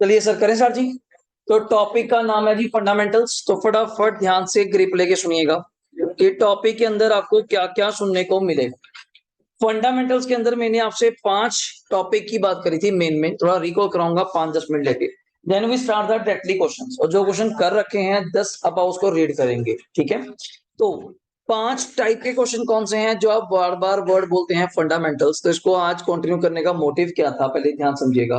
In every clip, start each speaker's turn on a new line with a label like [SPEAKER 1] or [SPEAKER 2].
[SPEAKER 1] चलिए सर करें सर जी। तो टॉपिक का नाम है जी फंडामेंटल्स। तो फटाफट ध्यान से ग्रिप लेके सुनिएगा कि टॉपिक के अंदर आपको क्या क्या सुनने को मिलेगा। फंडामेंटल्स के अंदर मैंने आपसे 5 टॉपिक की बात करी थी। मेन में थोड़ा रिकॉल कराऊंगा 5-10 मिनट लेके। Then we start the directly questions, और जो क्वेश्चन कर रखे हैं 10 अब आप उसको रीड करेंगे, ठीक है। तो 5 टाइप के क्वेश्चन कौन से हैं जो आप बार बार वर्ड बोलते हैं फंडामेंटल्स। तो इसको आज कंटिन्यू करने का मोटिव क्या था पहले ध्यान समझिएगा।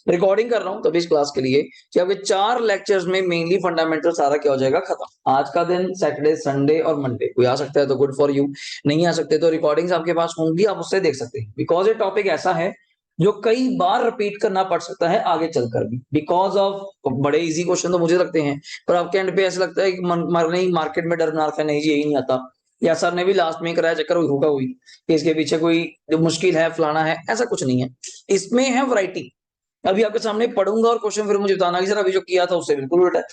[SPEAKER 1] रिकॉर्डिंग कर रहा हूं तभी इस क्लास के लिए कि आपके 4 लेक्चर्स में मेनली फंडामेंटल सारा क्या हो जाएगा खत्म। आज का दिन सैटरडे संडे और मंडे, कोई आ सकता है तो गुड फॉर यू, नहीं आ सकते तो रिकॉर्डिंग्स आपके पास होंगी, आप उससे देख सकते हैं। बिकॉज ये टॉपिक ऐसा है जो कई बार रिपीट करना पड़ सकता है आगे चलकर भी, बिकॉज ऑफ बड़े इजी क्वेश्चन तो मुझे लगते हैं, पर आपके एंड पे ऐसा लगता है कि मरने ही मार्केट में डर बना रखा है, नहीं जी यही नहीं आता, या सर ने भी लास्ट में कराया चक्कर होगा हुई कि इसके पीछे कोई जो मुश्किल है फलाना है, ऐसा कुछ नहीं है। इसमें है वैरायटी। अभी आपके सामने पढ़ूंगा और क्वेश्चन फिर मुझे बताना कि सर अभी जो किया था उससे बिल्कुल उल्टा है।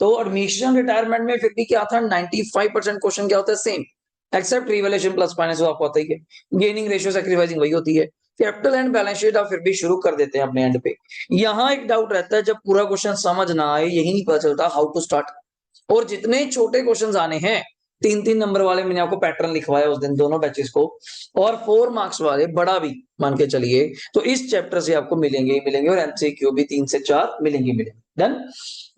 [SPEAKER 1] तो एडमिशन रिटायरमेंट में फिर भी क्या था, 95% क्वेश्चन क्या होता है, same, except revaluation plus finance, वो आपको आता ही है। गेनिंग रेशियो सैक्रिफाइसिंग वही होती है। कैपिटल एंड बैलेंस शीट आप फिर भी शुरू कर देते हैं अपने एंड पे। यहाँ एक डाउट रहता है, जब पूरा क्वेश्चन समझ ना आए, यही नहीं पता चलता हाउ टू स्टार्ट। और जितने छोटे क्वेश्चन आने हैं, 3-3 नंबर वाले मैंने आपको पैटर्न लिखवाया उस दिन दोनों बैचेस को, और 4 मार्क्स वाले बड़ा भी मान के चलिए, तो इस चैप्टर से आपको मिलेंगे ही मिलेंगे, और एमसीक्यू भी 3 से 4 मिलेंगे। डन।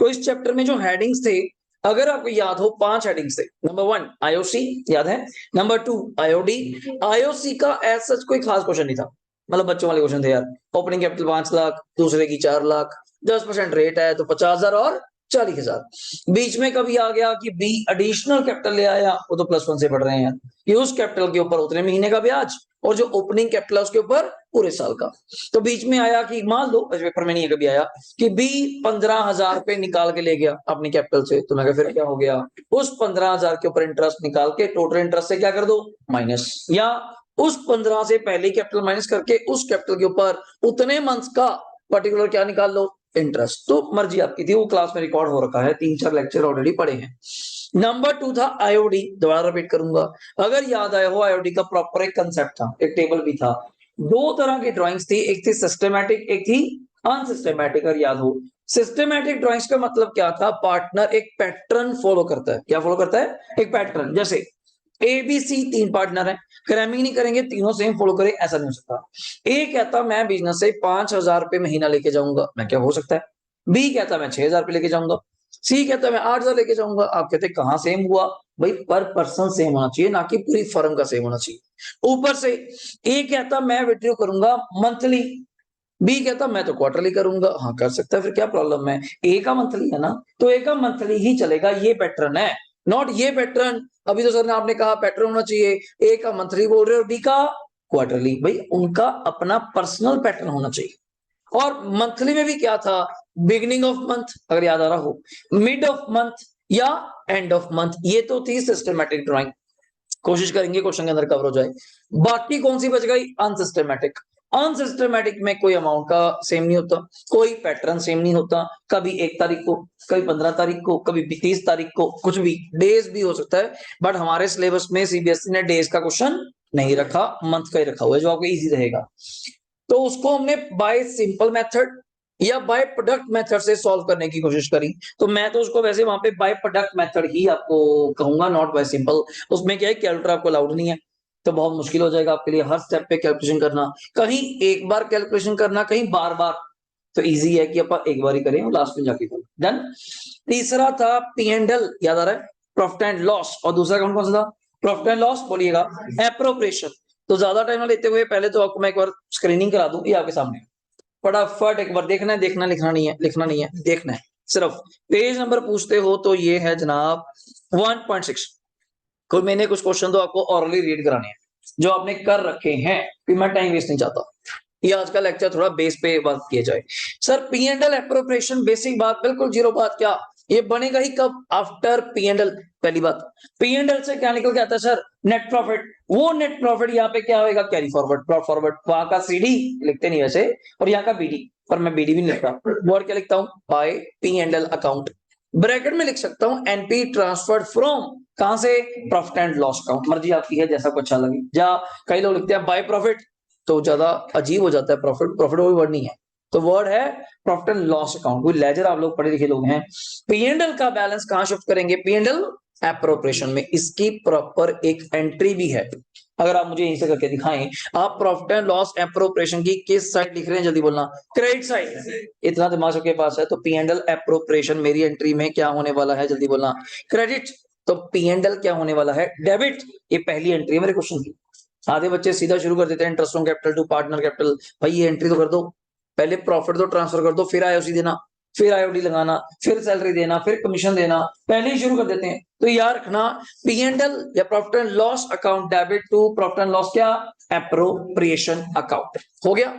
[SPEAKER 1] तो इस चैप्टर में जो हेडिंग्स थे, अगर आपको याद हो 5 हेडिंग्स थे। नंबर 1 आईओसी याद है, नंबर 2 आईओडी। आईओसी का एज सच कोई खास क्वेश्चन नहीं था, मतलब बच्चों वाले क्वेश्चन थे यार। ओपनिंग कैपिटल 5 लाख, दूसरे की 4 लाख, 10% रेट है तो 50,000 और 40,000। बीच में कभी आ गया कि बी एडिशनल कैपिटल ले आया, वो तो +1 से पढ़ रहे हैं यार, कि उस कैपिटल के ऊपर उतने महीने का ब्याज, और जो ओपनिंग कैपिटल है उसके ऊपर पूरे साल का। तो बीच में आया कि मान लो पेपर में नहीं कभी आया कि बी 15,000 रुपए निकाल के ले गया अपनी कैपिटल से, तो मैं कहा फिर क्या हो गया, उस 15,000 के ऊपर इंटरेस्ट निकाल के टोटल इंटरेस्ट से क्या कर दो, माइनस, या उस 15 से पहले कैपिटल माइनस करके उस कैपिटल के ऊपर उतने मंथ्स का पर्टिकुलर क्या निकाल लो, इंटरेस्ट। तो मर्जी आपकी थी, वो क्लास में रिकॉर्ड हो रखा है, 3-4 लेक्चर ऑलरेडी पढ़े हैं। नंबर 2 था आईओडी, दोबारा रिपीट करूंगा, अगर याद आया हो आईओडी का प्रॉपर एक कंसेप्ट था, एक टेबल भी था। 2 तरह की ड्राइंग्स थी, एक थी सिस्टमैटिक, एक थी अनसिस्टमैटिक। अगर याद हो, सिस्टमैटिक ड्राइंग्स का मतलब क्या था, पार्टनर एक पैटर्न फॉलो करता है। क्या फॉलो करता है, एक पैटर्न। जैसे ए बी सी 3 पार्टनर है, क्रैमिंग नहीं करेंगे, तीनों सेम फॉलो करें, ऐसा नहीं हो सकता। ए कहता मैं बिजनेस से 5,000 रुपए महीना लेके जाऊंगा, मैं क्या हो सकता है। बी कहता मैं 6,000 रुपए लेके जाऊंगा। सी कहता मैं 8,000 लेके जाऊंगा। आप कहते कहां सेम हुआ, भाई पर पर्सन सेम होना चाहिए, ना कि पूरी फर्म का सेम होना चाहिए। ऊपर से ए कहता मैं विड्रॉ करूंगा मंथली, बी कहता मैं तो क्वार्टरली करूंगा। हाँ कर सकता है, फिर क्या प्रॉब्लम है, ए का मंथली है ना, तो ए का मंथली ही चलेगा, ये पैटर्न है, नॉट ये पैटर्न। अभी तो सर ने आपने कहा पैटर्न होना चाहिए, ए का मंथली बोल रहे हो, डी का क्वार्टरली, भाई उनका अपना पर्सनल पैटर्न होना चाहिए। और मंथली में भी क्या था, बिगिनिंग ऑफ मंथ अगर याद आ रहा हो, मिड ऑफ मंथ या एंड ऑफ मंथ, ये तो थी सिस्टमैटिक ड्राइंग। कोशिश करेंगे क्वेश्चन के अंदर कवर हो जाए। बाकी कौन सी बच गई, अनसिस्टमैटिक। अनसिस्टमैटिक में कोई अमाउंट का सेम नहीं होता, कोई पैटर्न सेम नहीं होता, कभी 1 तारीख को, कभी 15 तारीख को, कभी 30 तारीख को, कुछ भी डेज भी हो सकता है। बट हमारे सिलेबस में सीबीएसई ने डेज का क्वेश्चन नहीं रखा, मंथ का ही रखा हुआ है, जो आपको इजी रहेगा। तो उसको हमने बाय सिंपल मेथड या बाय प्रोडक्ट मेथड से सॉल्व करने की कोशिश करी। तो मैं तो उसको वैसे वहां पे बाय प्रोडक्ट मेथड ही आपको कहूंगा, नॉट बाय सिंपल। उसमें क्या है, कैलकुलेटर आपको अलाउड नहीं है, तो बहुत मुश्किल हो जाएगा आपके लिए हर स्टेप पे कैलकुलेशन करना, कहीं एक बार कैलकुलेशन करना, कहीं बार बार। तो इजी है कि आप एक बार ही करें और लास्ट में जाके करें। डन। तीसरा था पी एंड एल, याद आ रहा है, प्रॉफिट एंड लॉस। और दूसरा कौन कौन सा था, प्रॉफिट एंड लॉस बोलिएगा, एप्रोप्रिएशन। तो ज्यादा टाइम ना लेते हुए पहले तो आपको मैं एक बार स्क्रीनिंग करा दूं, ये आपके सामने फटाफट एक बार देखना है, देखना लिखना नहीं है, लिखना नहीं है, देखना है सिर्फ। पेज नंबर पूछते हो तो ये है जनाब 1.6। कोई मैंने कुछ क्वेश्चन तो आपको ऑरली रीड कराने हैं जो आपने कर रखे हैं, कि मैं टाइम वेस्ट नहीं चाहता। ये आज का लेक्चर थोड़ा बेस पे बात किया जाए। Sir P and L appropriation, basic बात, बिल्कुल जीरो बात, क्या ये बनेगा ही कब, आफ्टर पी एंड एल। पहली बात, पी एंड एल से क्या निकल के आता है सर, नेट प्रॉफिट। वो नेट प्रॉफिट यहाँ पे क्या होगा, कैरी फॉरवर्ड, ब्रॉट फॉरवर्ड। वहां का सीडी लिखते नहीं वैसे, और यहाँ का बीडी, पर मैं बीडी भी नहीं लिखता, और क्या लिखता हूँ, by P and L account. Bracket में लिख सकता हूँ एनपी ट्रांसफर्ड फ्रॉम, कहां से, प्रॉफिट एंड लॉस अकाउंट। मर्जी आपकी है, जैसा कुछ अच्छा लगे। या कई लोग लिखते हैं बाय प्रॉफिट, तो ज्यादा अजीब हो जाता है, प्रॉफिट प्रॉफिट वो वर्ड नहीं है। तो वर्ड है प्रॉफिट एंड लॉस अकाउंट। कोई लेजर आप लोग पढ़े लिखे लोग हैं। पीएनएल का बैलेंस कहां शिफ्ट करेंगे? पीएनएल एप्रोप्रिएशन में। इसकी प्रॉपर एक एंट्री भी है, अगर आप मुझे यहीं से करके दिखाएं। आप प्रॉफिट एंड लॉस एप्रोप्रिएशन की किस साइड लिख रहे हैं? जल्दी बोलना। Credit side. इतना दिमाग सबके पास है तो पीएनएल एप्रोप्रिएशन मेरी एंट्री में क्या होने वाला है? जल्दी बोलना। क्रेडिट। तो पीएनएल क्या होने वाला है? डेबिट। ये पहली एंट्री है मेरे क्वेश्चन की। आधे बच्चे सीधा शुरू कर देते हैं interest on capital to partner capital. भाई ये एंट्री तो कर दो, पहले प्रॉफिट तो ट्रांसफर कर दो, फिर आईओसी देना, फिर आईओडी लगाना, फिर सैलरी देना, फिर कमीशन देना, पहले ही शुरू कर देते हैं। तो याद रखना पीएनएल या profit and loss account debit to profit and loss क्या? Appropriation account. हो गया।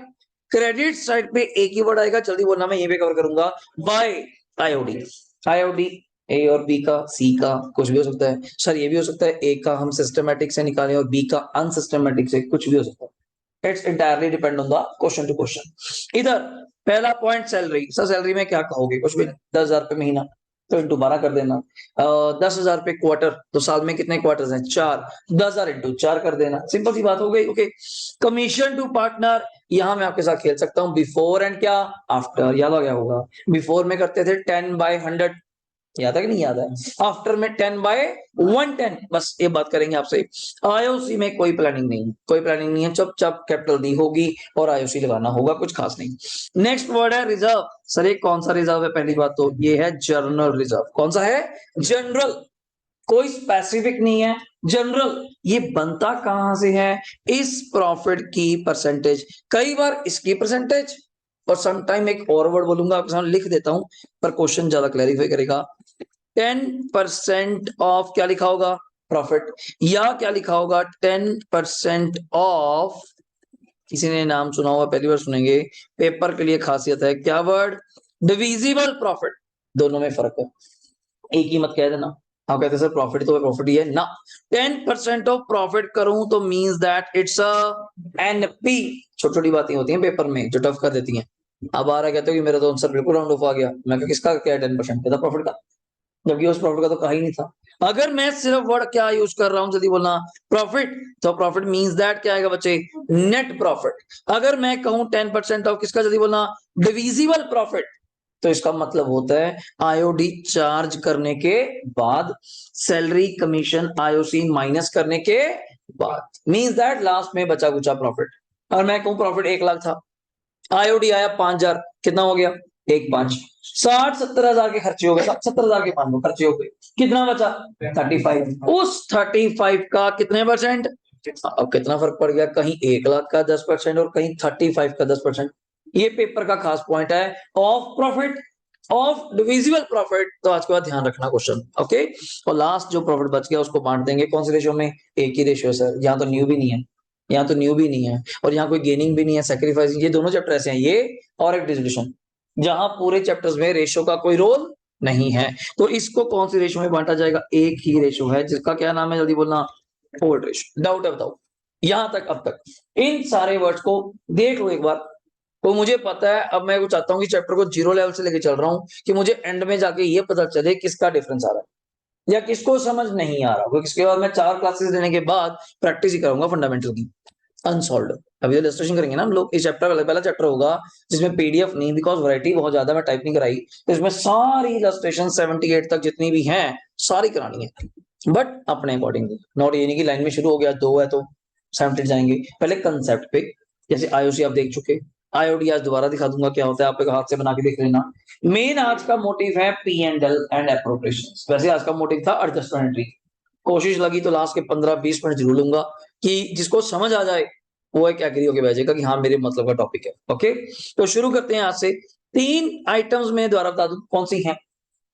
[SPEAKER 1] क्रेडिट साइड पे एक ही वर्ड आएगा, जल्दी बोलना, मैं यहीं पे कवर करूंगा। Bye IOD. आईओडी ए और बी का, सी का, कुछ भी हो सकता है सर। ये भी हो सकता है ए का हम सिस्टमैटिक से निकालें और बी का अनसिस्टमैटिक से, कुछ भी हो सकता है। It's entirely depend on the question to question. इधर पहला पॉइंट सैलरी। सर सैलरी में क्या कहोगे? कुछ भी 10,000 रुपए महीना, तो इंटू 12 कर देना। 10,000 रुपए क्वार्टर, तो साल में कितने क्वार्टर्स हैं? 4। 10,000 इंटू 4 कर देना, सिंपल सी बात हो गई। ओके। कमीशन टू पार्टनर, यहां मैं आपके साथ खेल सकता हूं बिफोर एंड क्या आफ्टर। याद आ गया होगा, बिफोर में करते थे 10/100, याद है कि नहीं याद है? आफ्टर में 10/110। बस ये बात करेंगे आपसे। आईओसी में कोई प्लानिंग नहीं, कोई प्लानिंग नहीं है, चुपचाप कैपिटल दी होगी और आईओसी लगाना होगा, कुछ खास नहीं। नेक्स्ट वर्ड है रिजर्व। सर ये कौन सा रिजर्व है? पहली बात तो ये है जनरल रिजर्व। कौन सा है? जनरल। कोई स्पेसिफिक नहीं है, जनरल। ये बनता कहां से है? इस प्रॉफिट की परसेंटेज, कई बार इसकी परसेंटेज, और समटाइम एक और वर्ड बोलूंगा आपके सामने, लिख देता हूं पर क्वेश्चन ज्यादा क्लैरिफाई करेगा। 10% ऑफ क्या लिखा होगा? प्रॉफिट। या क्या लिखा होगा? 10% ऑफ, किसी ने नाम सुना होगा, पहली बार सुनेंगे, पेपर के लिए खासियत है, क्या वर्ड? Divisible profit. दोनों में फर्क है, एक ही मत कह देना। आप कहते सर प्रॉफिट तो प्रॉफिट ही है ना। 10% ऑफ प्रॉफिट करूं तो means that it's a NP. छोटी छोटी बातें होती हैं पेपर में जो टफ कर देती हैं। अब आ रहा कहते हो कि मेरा तो आंसर बिल्कुल राउंड ऑफ आ गया। मैं कहा किसका क्या? 10% का प्रॉफिट का, जबकि उस प्रॉफिट का तो कहा ही नहीं था। अगर मैं सिर्फ वर्ड क्या यूज कर रहा हूं, जल्दी बोलना, प्रॉफिट, तो प्रॉफिट मींस दैट क्या आएगा बच्चे? Net profit. अगर मैं कहूं 10% ऑफ किसका? जल्दी बोलना, डिविजिबल प्रॉफिट, तो इसका मतलब होता है आईओडी चार्ज करने के बाद, सैलरी कमीशन आईओसी माइनस करने के बाद, मींस दैट लास्ट में बचा कुचा प्रॉफिट। और मैं कहूं प्रॉफिट 1 लाख था, आईओडी आया 5,000, कितना हो गया? 1,500। 60-70 हजार के खर्चे हो गए, 70,000 के मान लो खर्चे हो गए, कितना बचा? 35। उस 35 का कितने परसेंट? अब कितना फर्क पड़ गया? कहीं 1 लाख का 10% और कहीं 35 का 10%। ये पेपर का खास पॉइंट है of profit, of divisible profit. तो आज के बाद ध्यान रखना क्वेश्चन। ओके। और लास्ट जो प्रॉफिट बच गया उसको बांट देंगे कौन सी रेशियो में? एक ही रेशियो सर। यहाँ तो न्यू भी नहीं है, यहाँ तो न्यू भी नहीं है, और यहाँ कोई गेनिंग भी नहीं है, सैक्रिफाइसिंग। ये दोनों चैप्टर ऐसे हैं, ये और एक डिसोल्यूशन, जहां पूरे चैप्टर्स में रेशियो का कोई रोल नहीं है। तो इसको कौन सी रेशियो में बांटा जाएगा? एक ही रेशियो है जिसका क्या नाम है? जल्दी बोलना। Fold ratio. डाउट है बताओ? यहां तक, अब तक इन सारे वर्ड्स को देख लो एक बार। तो मुझे पता है, अब मैं चाहता हूँ कि चैप्टर को 0 लेवल से लेके चल रहा हूँ कि मुझे एंड में जाके ये पता चले किसका डिफरेंस आ रहा है या किसको समझ नहीं आ रहा, क्योंकि इसके बाद मैं 4 क्लासेस देने के बाद प्रैक्टिस ही करूंगा फंडामेंटल की अनसॉल्व्ड। अभी इलस्ट्रेशन करेंगे ना हम लोग। इस चैप्टर का पहला चैप्टर होगा जिसमें पीडीएफ नहीं, बिकॉज वैरायटी बहुत ज्यादा, मैं टाइप नहीं कराई, तो इसमें सारी इलस्ट्रेशन 78 तक जितनी भी हैं सारी करानी है, बट अपने अकॉर्डिंग। नॉट ये नहीं कि लाइन में शुरू हो गया 2 है तो 70 जाएंगे। पहले कंसेप्ट पे, जैसे आईओसी आप देख चुके, आईओडी आज दोबारा दिखा दूंगा क्या होता है, आप हाथ से बना के देख लेना। मेन आज का मोटिव है P and L and appropriation. वैसे आज का मोटिव था एडजस्टमेंट एंट्री। कोशिश लगी तो लास्ट के 15-20 मिनट जरूर लूंगा कि जिसको समझ आ जाए वो एक एग्री होके बैठेगा कि हाँ मेरे मतलब का टॉपिक है। ओके। तो शुरू करते हैं आज से। 3 आइटम्स में दोबारा बता दूं कौन सी हैं।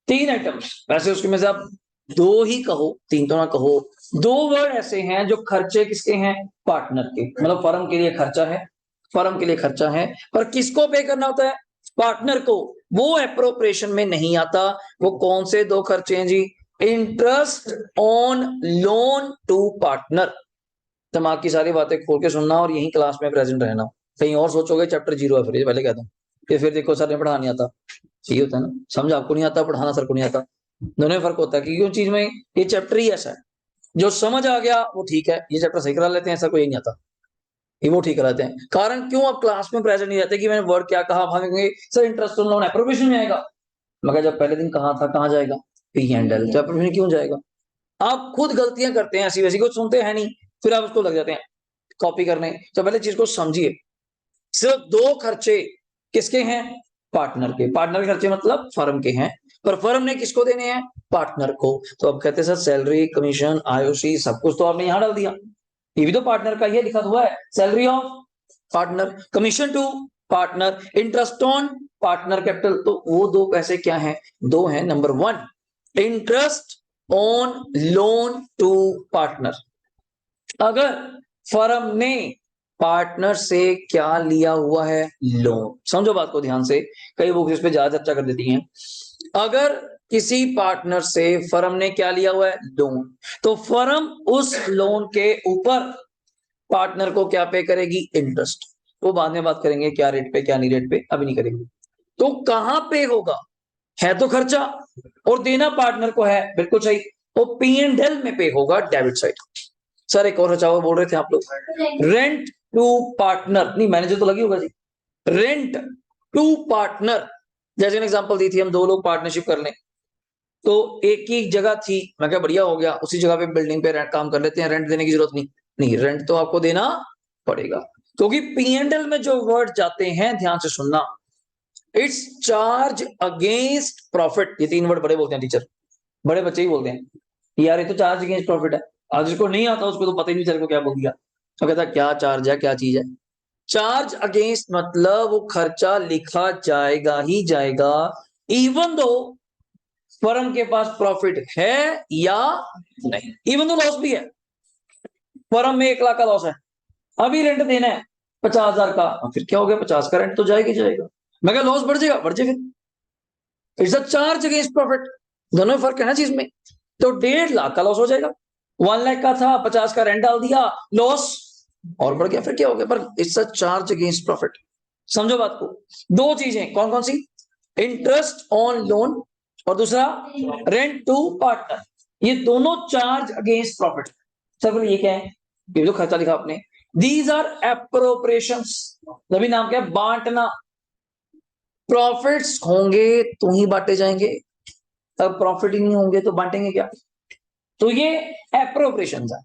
[SPEAKER 1] 3 आइटम्स, वैसे उसके में से आप 2 ही कहो, 3 तो ना कहो। 2 वर्ड ऐसे हैं जो खर्चे किसके हैं? पार्टनर के, मतलब फर्म के लिए खर्चा है, फर्म के लिए खर्चा है, पर किसको पे करना होता है? पार्टनर को। वो एप्रोप्रिएशन में नहीं आता। वो कौन से 2 खर्चे हैं जी? Interest on loan to partner. दिमाग की सारी बातें खोल के सुनना और यही क्लास में प्रेजेंट रहना। कहीं और सोचोगे चैप्टर 0 है, फिर पहले कहता हूँ कि फिर देखो सर ने पढ़ा नहीं आता। सही होता है ना, समझ आपको नहीं आता, पढ़ाना सर को नहीं आता, दोनों में फर्क होता है। क्योंकि उन चीज में ये चैप्टर ही ऐसा है, जो समझ आ गया वो ठीक है, ये चैप्टर सही करा लेते हैं, ऐसा कोई नहीं आता। ये वो ठीक कराते हैं। कारण क्यों? आप क्लास में प्रेजेंट नहीं रहते कि मैंने वर्ड क्या कहा, भागेंगे sir interest on loan appropriation में आएगा, मगर जब पहले दिन कहा था कहाँ जाएगा, पी एंड एल, तो एप्रोप्रिएशन क्यों जाएगा? आप खुद गलतियां करते हैं ऐसी वैसी, कुछ सुनते हैं नहीं, फिर आप उसको लग जाते हैं कॉपी करने। तो पहले चीज को समझिए, सिर्फ दो खर्चे किसके हैं? पार्टनर के। पार्टनर के खर्चे मतलब फर्म के हैं, पर फर्म ने किसको देने हैं? पार्टनर को। तो अब कहते हैं सर सैलरी, कमीशन, आईओसी सब कुछ तो आपने यहां डाल दिया, ये भी तो पार्टनर का ही लिखा हुआ है। Salary of partner, commission to partner, interest on partner capital. तो वो दो पैसे क्या हैं? दो हैं। Number one, interest on loan to partner. अगर फर्म ने पार्टनर से क्या लिया हुआ है? लोन। समझो बात को ध्यान से, कई बुक्स इस पे ज्यादा चर्चा कर देती हैं। अगर किसी पार्टनर से फर्म ने क्या लिया हुआ है? लोन, तो फर्म उस लोन के ऊपर पार्टनर को क्या पे करेगी? इंटरेस्ट। वो बाद में बात करेंगे क्या रेट पे क्या नहीं रेट पे, अभी नहीं करेंगे। तो कहां पे होगा? है तो खर्चा और देना पार्टनर को है, बिल्कुल सही। तो पी एंड एल में पे होगा डेबिट साइड। सर एक और खर्चा बोल रहे थे आप लोग, रेंट टू पार्टनर। नहीं मैनेजर तो लगी होगा जी। रेंट टू पार्टनर, जैसे एग्जांपल दी थी, हम दो लोग पार्टनरशिप कर लें, तो एक ही जगह थी, मैं क्या बढ़िया हो गया, उसी जगह पे बिल्डिंग पे रेंट काम कर लेते हैं, रेंट देने की जरूरत नहीं। नहीं, रेंट तो आपको देना पड़ेगा, क्योंकि पी एंड एल में जो वर्ड जाते हैं ध्यान से सुनना, इट्स चार्ज अगेंस्ट प्रॉफिट। ये तीन वर्ड बड़े बोलते हैं टीचर, बड़े बच्चे ही बोलते हैं यार ये तो चार्ज अगेंस्ट प्रॉफिट है। आज जिसको नहीं आता उसको तो पता ही नहीं चल को क्या बोल दिया, तो कहता क्या चार्ज है, क्या चीज है। चार्ज अगेंस्ट मतलब वो खर्चा लिखा जाएगा ही जाएगा, इवन दो फर्म के पास प्रॉफिट है या नहीं, इवन दो लॉस भी है। फर्म में 1 लाख का लॉस है, अभी रेंट देना है 50,000 का, फिर क्या हो गया, 50 का रेंट तो जाएगा जाएगा, मगर लॉस बढ़ जाएगा, बढ़ जाएगा। It's a charge against profit, दोनों में फर्क है ना चीज में। तो 1.5 लाख का लॉस हो जाएगा, 1 लाख का था, 50 का रेंट डाल दिया, लॉस और बढ़ गया, फिर क्या हो गया, पर it's a charge against profit. समझो बात को। दो चीजें कौन कौन सी? इंटरेस्ट ऑन लोन और दूसरा रेंट टू पार्टनर, ये दोनों चार्ज अगेंस्ट प्रॉफिट। सर बोले ये क्या है? ये जो खर्चा लिखा आपने, दीज आर एप्रोप्रिएशंस, तभी नाम क्या है? बांटना। प्रॉफिट्स होंगे तो ही बांटे जाएंगे, अब प्रॉफिट ही नहीं होंगे तो बांटेंगे क्या? तो ये एप्रोप्रिएशंस है।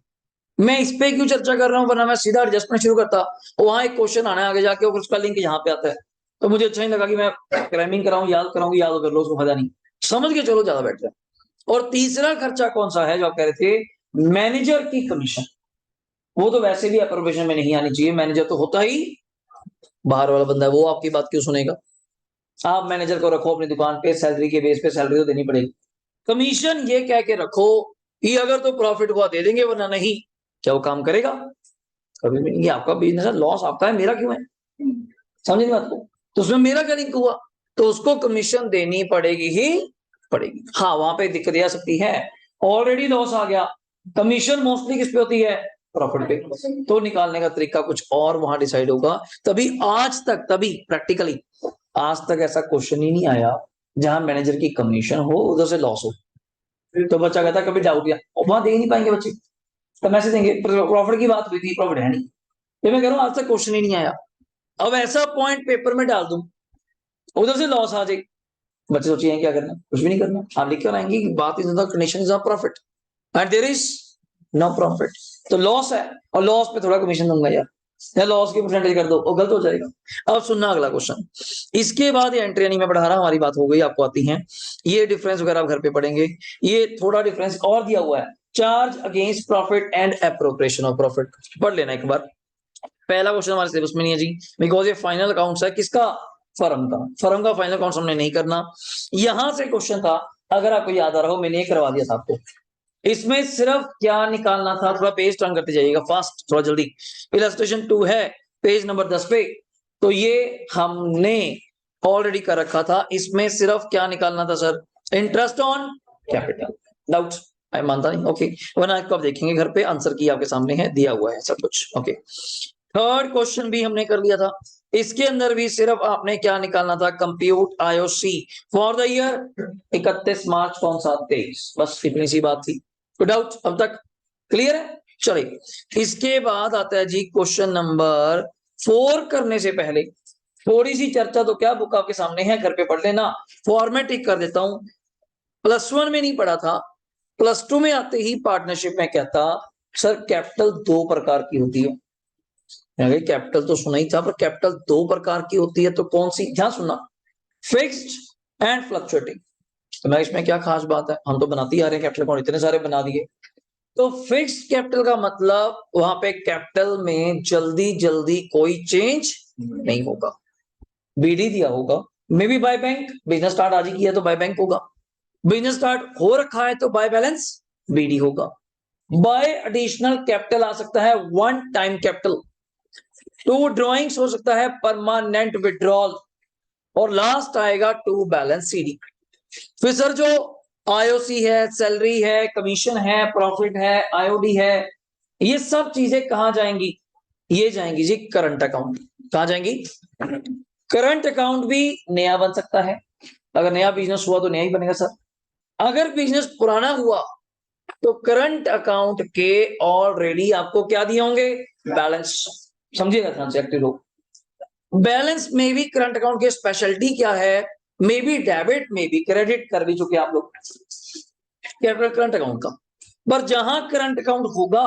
[SPEAKER 1] मैं इस पे क्यों चर्चा कर रहा हूं, वरना मैं सीधा एडजस्टमेंट शुरू करता, वहां एक क्वेश्चन आना है आगे जाके और उसका लिंक यहाँ पे आता है, तो मुझे अच्छा नहीं लगा कि मैं क्रैमिंग कराऊं, याद कराऊंगी, याद कर लो, उसको फायदा नहीं, समझ के चलो ज्यादा बेटर है। और तीसरा खर्चा कौन सा है जो आप कह रहे थे? मैनेजर की कमीशन। वो तो वैसे भी एप्रोप्रिएशन में नहीं आनी चाहिए, मैनेजर तो होता ही बाहर वाला बंदा है, वो आपकी बात क्यों सुनेगा? आप मैनेजर को रखो अपनी दुकान पे, सैलरी के बेस पे सैलरी तो देनी पड़ेगी। कमीशन ये कह के रखो कि अगर तो प्रॉफिट हुआ दे देंगे वरना नहीं। क्या वो काम करेगा? कभी भी नहीं। ये आपका बिजनेस है, लॉस आपका है, मेरा क्यों है? समझे बात को? तो उसमें मेरा क्या लिंक हुआ? तो उसको कमीशन देनी पड़ेगी ही पड़ेगी। हाँ वहां पे दिक्कत आ सकती है, ऑलरेडी लॉस आ गया, कमीशन मोस्टली किस पे होती है? प्रॉफिट पे। तो निकालने का तरीका कुछ और वहां डिसाइड होगा। तभी आज तक, तभी प्रैक्टिकली आज तक ऐसा क्वेश्चन ही नहीं आया जहां मैनेजर की कमीशन हो उधर से लॉस हो। तो बच्चा कहता कभी डाउट किया, वहां दे ही नहीं पाएंगे बच्चे, तो मैसेज देंगे प्रॉफिट की बात हुई थी, प्रॉफिट है नहीं। ये मैं कह रहा हूं आज तक क्वेश्चन ही नहीं आया। अब ऐसा पॉइंट पेपर में डाल दूं उधर से लॉस आ जाए, बच्चे सोचिए क्या करना, कुछ भी नहीं करना, आप लिख कर आएंगे कि बात is the condition is of profit and there is no profit. तो लॉस है और लॉस पे थोड़ा कमीशन दूंगा यार, या लॉस की परसेंटेज कर दो, वो गलत हो जाएगा। अब सुनना अगला क्वेश्चन, इसके बाद ये एंट्री नहीं मैं पढ़ा रहा, हमारी बात हो गई, आपको आती है ये डिफरेंस वगैरह आप घर पे पढ़ेंगे। ये थोड़ा डिफरेंस और दिया हुआ है, charge against profit and appropriation of profit, पढ़ लेना एक बार। पहला क्वेश्चन हमारे सिलेबस में नहीं है जी, बिकॉज ये फाइनल अकाउंट्स है, किसका? फर्म का। फर्म का फाइनल अकाउंट्स हमने नहीं करना। यहां से क्वेश्चन था, अगर आपको याद आ रहा हो, मैंने ये करवा दिया था आपको, इसमें सिर्फ क्या निकालना था, थोड़ा पेज टर्न करते जाइएगा फास्ट, थोड़ा जल्दी। इलस्ट्रेशन 2 है पेज नंबर 10 पे, तो ये हमने ऑलरेडी कर रखा था। इसमें सिर्फ क्या निकालना था sir? Interest on capital. Doubt? मैं मानता नहीं, ओके, वरना आपको आप देखेंगे घर पे, आंसर की आपके सामने है, दिया हुआ है सब कुछ, ओके। थर्ड क्वेश्चन भी हमने कर लिया था, इसके अंदर भी सिर्फ आपने क्या निकालना था? Compute IOC for the year 31 मार्च कौन सा? 23, बस इतनी सी बात थी। तो डाउट अब तक क्लियर है? चलिए इसके बाद आता है जी क्वेश्चन नंबर 4 करने से पहले थोड़ी सी चर्चा, तो क्या बुक आपके सामने है, घर पे पढ़ लेना। फॉर्मेट एक कर देता हूं, +1 में नहीं पढ़ा था, +2 में आते ही पार्टनरशिप में कहता सर कैपिटल 2 प्रकार की होती है। कैपिटल तो सुना ही था, पर कैपिटल 2 प्रकार की होती है, तो कौन सी, ध्यान सुनना, फिक्स्ड एंड फ्लक्चुएटिंग। तो मैं इसमें क्या खास बात है, हम तो बनाते ही आ रहे हैं कैपिटल अकाउंट, इतने सारे बना दिए। तो फिक्स्ड कैपिटल का मतलब वहां पे कैपिटल में जल्दी जल्दी कोई चेंज नहीं होगा। बीडी दिया होगा, maybe by bank, business start आज ही किया तो बाय बैंक होगा, बिजनेस स्टार्ट हो रखा है तो by balance B D. By additional capital आ सकता है one time capital, two drawings हो सकता है परमानेंट विड्रॉल, और लास्ट आएगा टू बैलेंस सीडी। फिर सर जो आईओसी है, सैलरी है, कमीशन है, प्रॉफिट है, आईओडी है, ये सब चीजें कहां जाएंगी, ये जाएंगी जी करंट अकाउंट। कहां जाएंगी, करंट अकाउंट भी नया बन सकता है, अगर नया बिजनेस हुआ तो नया ही बनेगा सर। अगर बिजनेस पुराना हुआ तो करंट अकाउंट के ऑलरेडी आपको क्या दिए होंगे, बैलेंस। समझिएगा ध्यान से एक्टिव लोग। बैलेंस में भी करंट अकाउंट की स्पेशलिटी क्या है, may be debit may be credit, कर भी चुके आप लोग कैपिटल करंट अकाउंट का। पर जहां करंट अकाउंट होगा,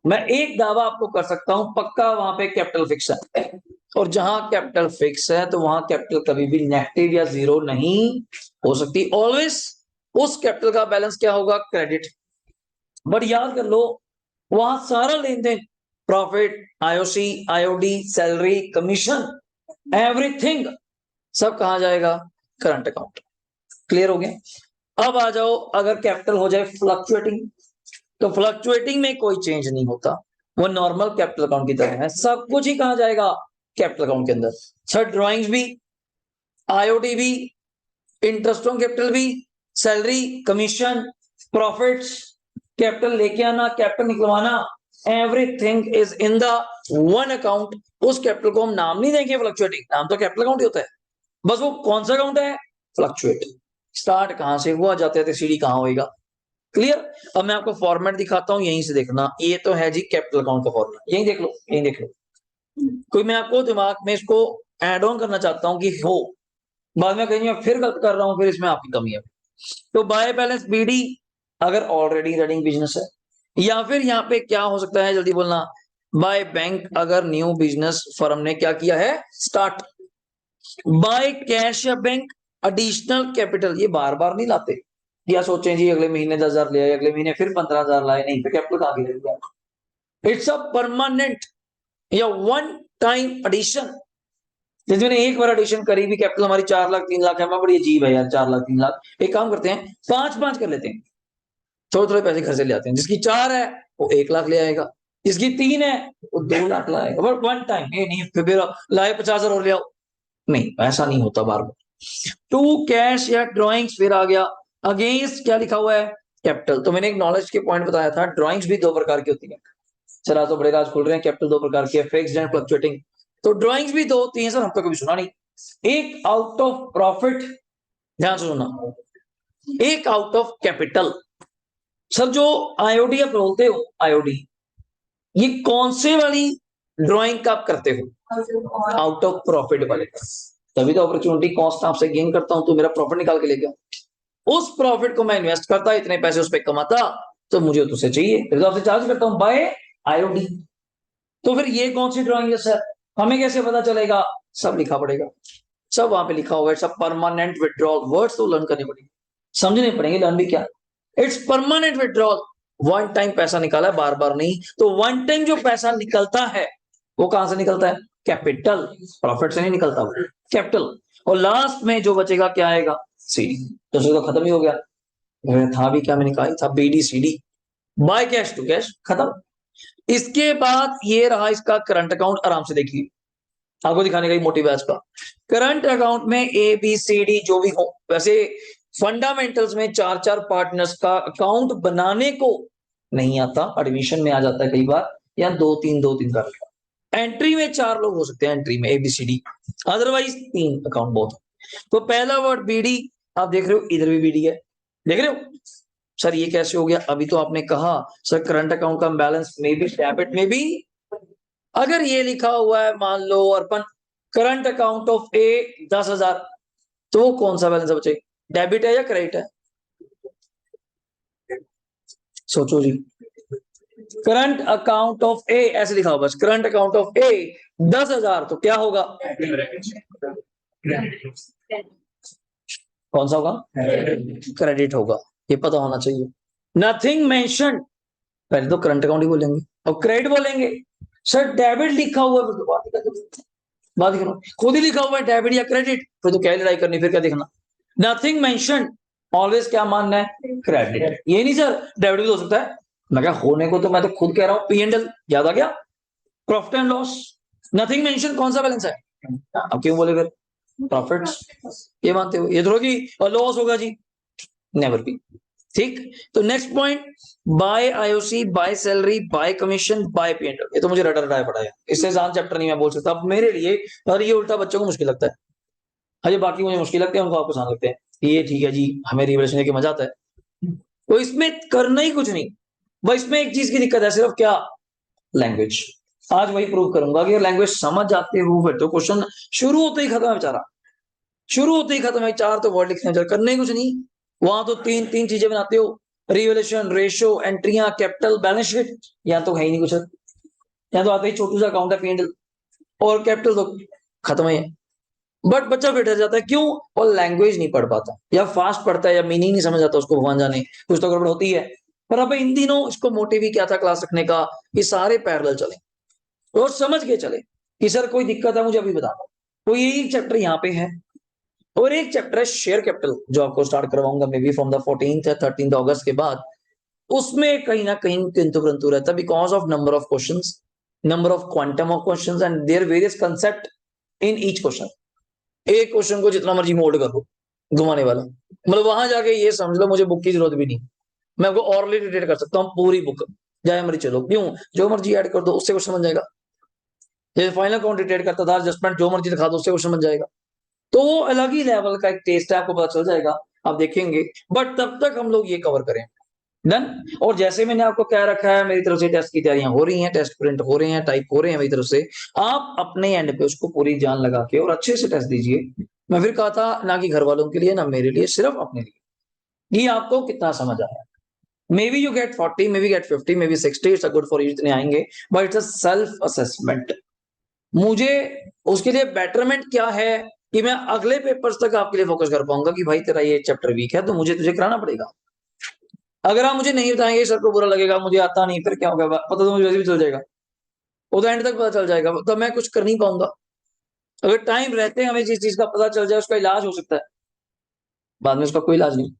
[SPEAKER 1] मैं एक दावा आपको कर सकता हूं पक्का, वहां पे कैपिटल फिक्स है, और जहां कैपिटल फिक्स है तो वहां कैपिटल कभी भी नेगेटिव या जीरो नहीं हो सकती। ऑलवेज उस कैपिटल का बैलेंस क्या होगा, क्रेडिट। बट याद कर लो, वहां सारा लेन देन, profit, IOC, IOD, salary, commission, everything सब कहां जाएगा, करंट अकाउंट। क्लियर हो गया। अब आ जाओ, अगर कैपिटल हो जाए फ्लक्चुएटिंग, तो फ्लक्चुएटिंग में कोई चेंज नहीं होता, वो नॉर्मल कैपिटल अकाउंट की तरह है, सब कुछ ही कहां जाएगा, कैपिटल अकाउंट के अंदर। सर ड्रॉइंग्स भी, आईओडी भी, इंटरेस्ट ऑन कैपिटल भी, सैलरी, कमीशन, प्रॉफिट्स, कैपिटल लेके आना, कैपिटल निकलवाना, everything is in the one account. उस कैपिटल को हम नाम नहीं देंगे फ्लक्चुएटिंग, नाम तो कैपिटल अकाउंट ही होता है, बस वो कौन सा अकाउंट है, फ्लक्चुएट। स्टार्ट कहां से हुआ, जाते जाते सीडी कहां होएगा। क्लियर। अब मैं आपको फॉर्मेट दिखाता हूं, यहीं से देखना, ये तो है जी कैपिटल अकाउंट का फॉर्मेट, यहीं देख लो, यहीं देख लो। कोई मैं आपको दिमाग में इसको एड ऑन करना चाहता हूं कि हो, बाद में कहीं मैं फिर गलत कर रहा हूं, फिर इसमें आपकी कमी है। तो बाय बैलेंस बीडी अगर ऑलरेडी रनिंग बिजनेस है, या फिर यहाँ पे क्या हो सकता है, जल्दी बोलना, बाय बैंक अगर न्यू बिजनेस फर्म ने क्या किया है, स्टार्ट। बाय कैश या बैंक एडिशनल कैपिटल, ये बार बार नहीं लाते, क्या सोचें जी अगले महीने 10,000 ले आए, अगले महीने फिर 15,000 लाए, नहीं, तो कैपिटल कहां गिरेगा। इट्स अ परमानेंट या वन टाइम एडिशन, जिसमें एक बार एडिशन करी भी, कैपिटल हमारी 4 लाख 3 लाख है, मैं बड़ी अजीब है यार 4 लाख 3 लाख, एक काम करते हैं 5-5 कर लेते हैं, थोड़े थोड़े पैसे घर से ले आते हैं, जिसकी 4 है वो 1 लाख ले आएगा, जिसकी 3 है वो 2 लाख लाएगा, बट वन टाइम, ये नहीं फिर लाए 50,000 और ले आओ, नहीं ऐसा नहीं होता बार बार। टू कैश या ड्रॉइंग्स फिर आ गया, अगेंस्ट क्या लिखा हुआ है, कैपिटल। तो मैंने एक नॉलेज के पॉइंट बताया था, ड्रॉइंग्स भी 2 प्रकार की होती है। सर आज तो बड़े राज खुल रहे हैं, कैपिटल 2 प्रकार की है, फिक्स्ड एंड फ्लक्चुएटिंग। तो ड्रॉइंग्स भी 2 होती हैं सर, हम तो कभी सुना नहीं। एक आउट ऑफ प्रॉफिट, ध्यान से सुनना, एक आउट ऑफ कैपिटल। सर जो आईओडी आप बोलते हो, आईओडी ये कौन से वाली ड्राइंग का आप करते हो, आउट ऑफ प्रॉफिट वाले का। तभी तो अपॉर्चुनिटी कॉस्ट आपसे गेन करता हूं, तो मेरा प्रॉफिट निकाल के ले गया, उस प्रॉफिट को मैं इन्वेस्ट करता, इतने पैसे उस पर कमाता, तो मुझे तुझसे चाहिए, फिर आपसे चार्ज करता हूं बाय आईओडी। तो फिर ये कौन सी ड्राइंग है सर, हमें कैसे पता चलेगा, सब लिखा पड़ेगा, सब वहां पे लिखा होगा। It's a permanent withdrawal, words तो लर्न करने पड़ेंगे, समझने पड़ेंगे, लर्न भी क्या, it's permanent withdrawal, one time पैसा निकाला है, बार बार नहीं। तो वन टाइम जो पैसा निकलता है वो कहां से निकलता है, कैपिटल, प्रॉफिट से नहीं निकलता वो, कैपिटल। और लास्ट में जो बचेगा क्या आएगा, सीडी। तो खत्म ही हो गया, था भी क्या, मैंने कहा था BD CD, by cash to cash, खत्म। इसके बाद ये रहा इसका करंट अकाउंट, आराम से देखिए, आपको दिखाने का ही मोटिव है आज का। करंट अकाउंट में ए बी सी डी जो भी हो, वैसे फंडामेंटल्स में 4-4 पार्टनर्स का अकाउंट बनाने को नहीं आता, एडमिशन में आ जाता है कई बार, या 2-3 का रखा। एंट्री में 4 लोग हो सकते हैं, एंट्री में ABCD, अदरवाइज 3 अकाउंट बहुत। तो पहला वर्ड बीडी, आप देख रहे हो इधर भी बीडी है, देख रहे हो, सर ये कैसे हो गया? अभी तो आपने कहा सर करंट अकाउंट का बैलेंस में भी डेबिट में भी। अगर ये लिखा हुआ है मान लो अर्पण करंट अकाउंट ऑफ ए 10,000, तो वो कौन सा बैलेंस है बच्चे? डेबिट है या क्रेडिट है? सोचो जी। करंट अकाउंट ऑफ ए ऐसे लिखा हुआ बस, करंट अकाउंट ऑफ ए 10,000, तो क्या होगा? कौन सा होगा? क्रेडिट होगा। ये पता होना चाहिए। नथिंग मेंशन, पहले तो करंट अकाउंट ही बोलेंगे और क्रेडिट बोलेंगे। सर डेबिट लिखा हुआ है, फिर तो बात ही करो। खुद ही लिखा हुआ है डेबिट या क्रेडिट, फिर तो क्या लड़ाई करनी, फिर क्या देखना। नथिंग मेंशन, ऑलवेज क्या मानना है? क्रेडिट। ये नहीं सर डेबिट भी हो सकता है। मैं क्या होने को, तो मैं तो खुद कह रहा हूँ पी एंड एल, याद आ गया, profit and loss. Nothing mention कौन सा बैलेंस है? अब क्यों बोले फिर प्रॉफिट्स? ये मानते हो? ये थोड़ा कि लॉस होगा जी, नेवर बी। ठीक, तो next point, by IOC, by salary, by commission, by P and. ये तो मुझे रटा रटाया पड़ा है, इससे आसान चैप्टर नहीं मैं बोल सकता अब मेरे लिए, और ये उल्टा बच्चों को मुश्किल लगता है। अरे बाकी मुझे मुश्किल लगते हैं, उनको आपको आसान लगते हैं। ये ठीक है जी, हमें रिवलेशन लेके मजा आता है। तो इसमें करना ही कुछ नहीं, बस इसमें एक चीज की दिक्कत है, सिर्फ क्या? लैंग्वेज। आज वही प्रूव करूंगा कि लैंग्वेज समझ जाते हो फिर तो क्वेश्चन शुरू होते ही खत्म है बेचारा, शुरू होते ही खत्म है। चार तो वर्ड लिखने करने ही कुछ नहीं। वहां तो तीन तीन चीजें बनाते हो, रिवलेशन, रेशो, एंट्रियां, कैपिटल, बैलेंस शीट। यहाँ तो है ही नहीं कुछ, यहाँ तो आते ही छोटू सा अकाउंट है पी, और कैपिटल तो खत्म है। बट बच्चा फिर डर जाता है, क्यों? और लैंग्वेज नहीं पढ़ पाता, या फास्ट पढ़ता है, या मीनिंग नहीं समझ आता उसको, भगवान जाने कुछ तो गड़बड़ होती है। पर अब इन दिनों इसको मोटिव ही क्या था क्लास रखने का, कि सारे पैरेलल चले और समझ के चले कि सर कोई दिक्कत है मुझे अभी बता दो। तो ये एक चैप्टर यहाँ पे है, और एक चैप्टर है शेयर कैपिटल, जो आपको स्टार्ट करवाऊंगा may be from the 14th या 13th अगस्त के बाद। उसमें कहीं ना कहीं किंतु परंतु रहता, because of number of questions, number of quantum of questions and there various concept in each question. एक क्वेश्चन को जितना मर्जी मोल्ड कर लो, घुमाने वाला, मतलब वहां जाके ये समझ लो मुझे बुक की जरूरत भी नहीं, मैं आपको ऑरली रिलेट कर सकता हूँ पूरी बुक, जाए मर्जी चलो, क्यों? जो मर्जी ऐड कर दो उससे क्वेश्चन बन जाएगा। जैसे फाइनल अकाउंट रिटेट करता था, एडजस्टमेंट जो मर्जी दिखा दो उससे क्वेश्चन बन जाएगा। तो वो अलग ही लेवल का एक टेस्ट है, आपको पता चल जाएगा, आप देखेंगे। बट तब तक हम लोग ये कवर करें, डन। और जैसे मैंने आपको कह रखा है, मेरी तरफ से टेस्ट की तैयारियां हो रही हैं, टेस्ट प्रिंट हो रहे हैं, टाइप हो रहे हैं मेरी तरफ से। आप अपने एंड पे उसको पूरी जान लगा के और अच्छे से टेस्ट दीजिए। मैं फिर कहा था ना कि घर वालों के लिए ना मेरे लिए, सिर्फ अपने लिए, ये आपको कितना समझ आया। Maybe you get 40, maybe get 50, maybe 60, it's good for you, जितने आएंगे। But it's a self assessment. मुझे उसके लिए बेटरमेंट क्या है, कि मैं अगले पेपर्स तक आपके लिए फोकस कर पाऊंगा कि भाई तेरा ये चैप्टर वीक है तो मुझे तुझे कराना पड़ेगा। अगर आप मुझे नहीं बताएंगे सर को बुरा लगेगा, मुझे आता नहीं, फिर क्या होगा? पता तो मुझे वैसे भी चल जाएगा, वो तो एंड तक पता चल जाएगा, तो मैं कुछ कर नहीं पाऊंगा। अगर टाइम रहते हमें जिस चीज का पता चल जाए उसका इलाज हो सकता है, बाद में उसका कोई इलाज नहीं।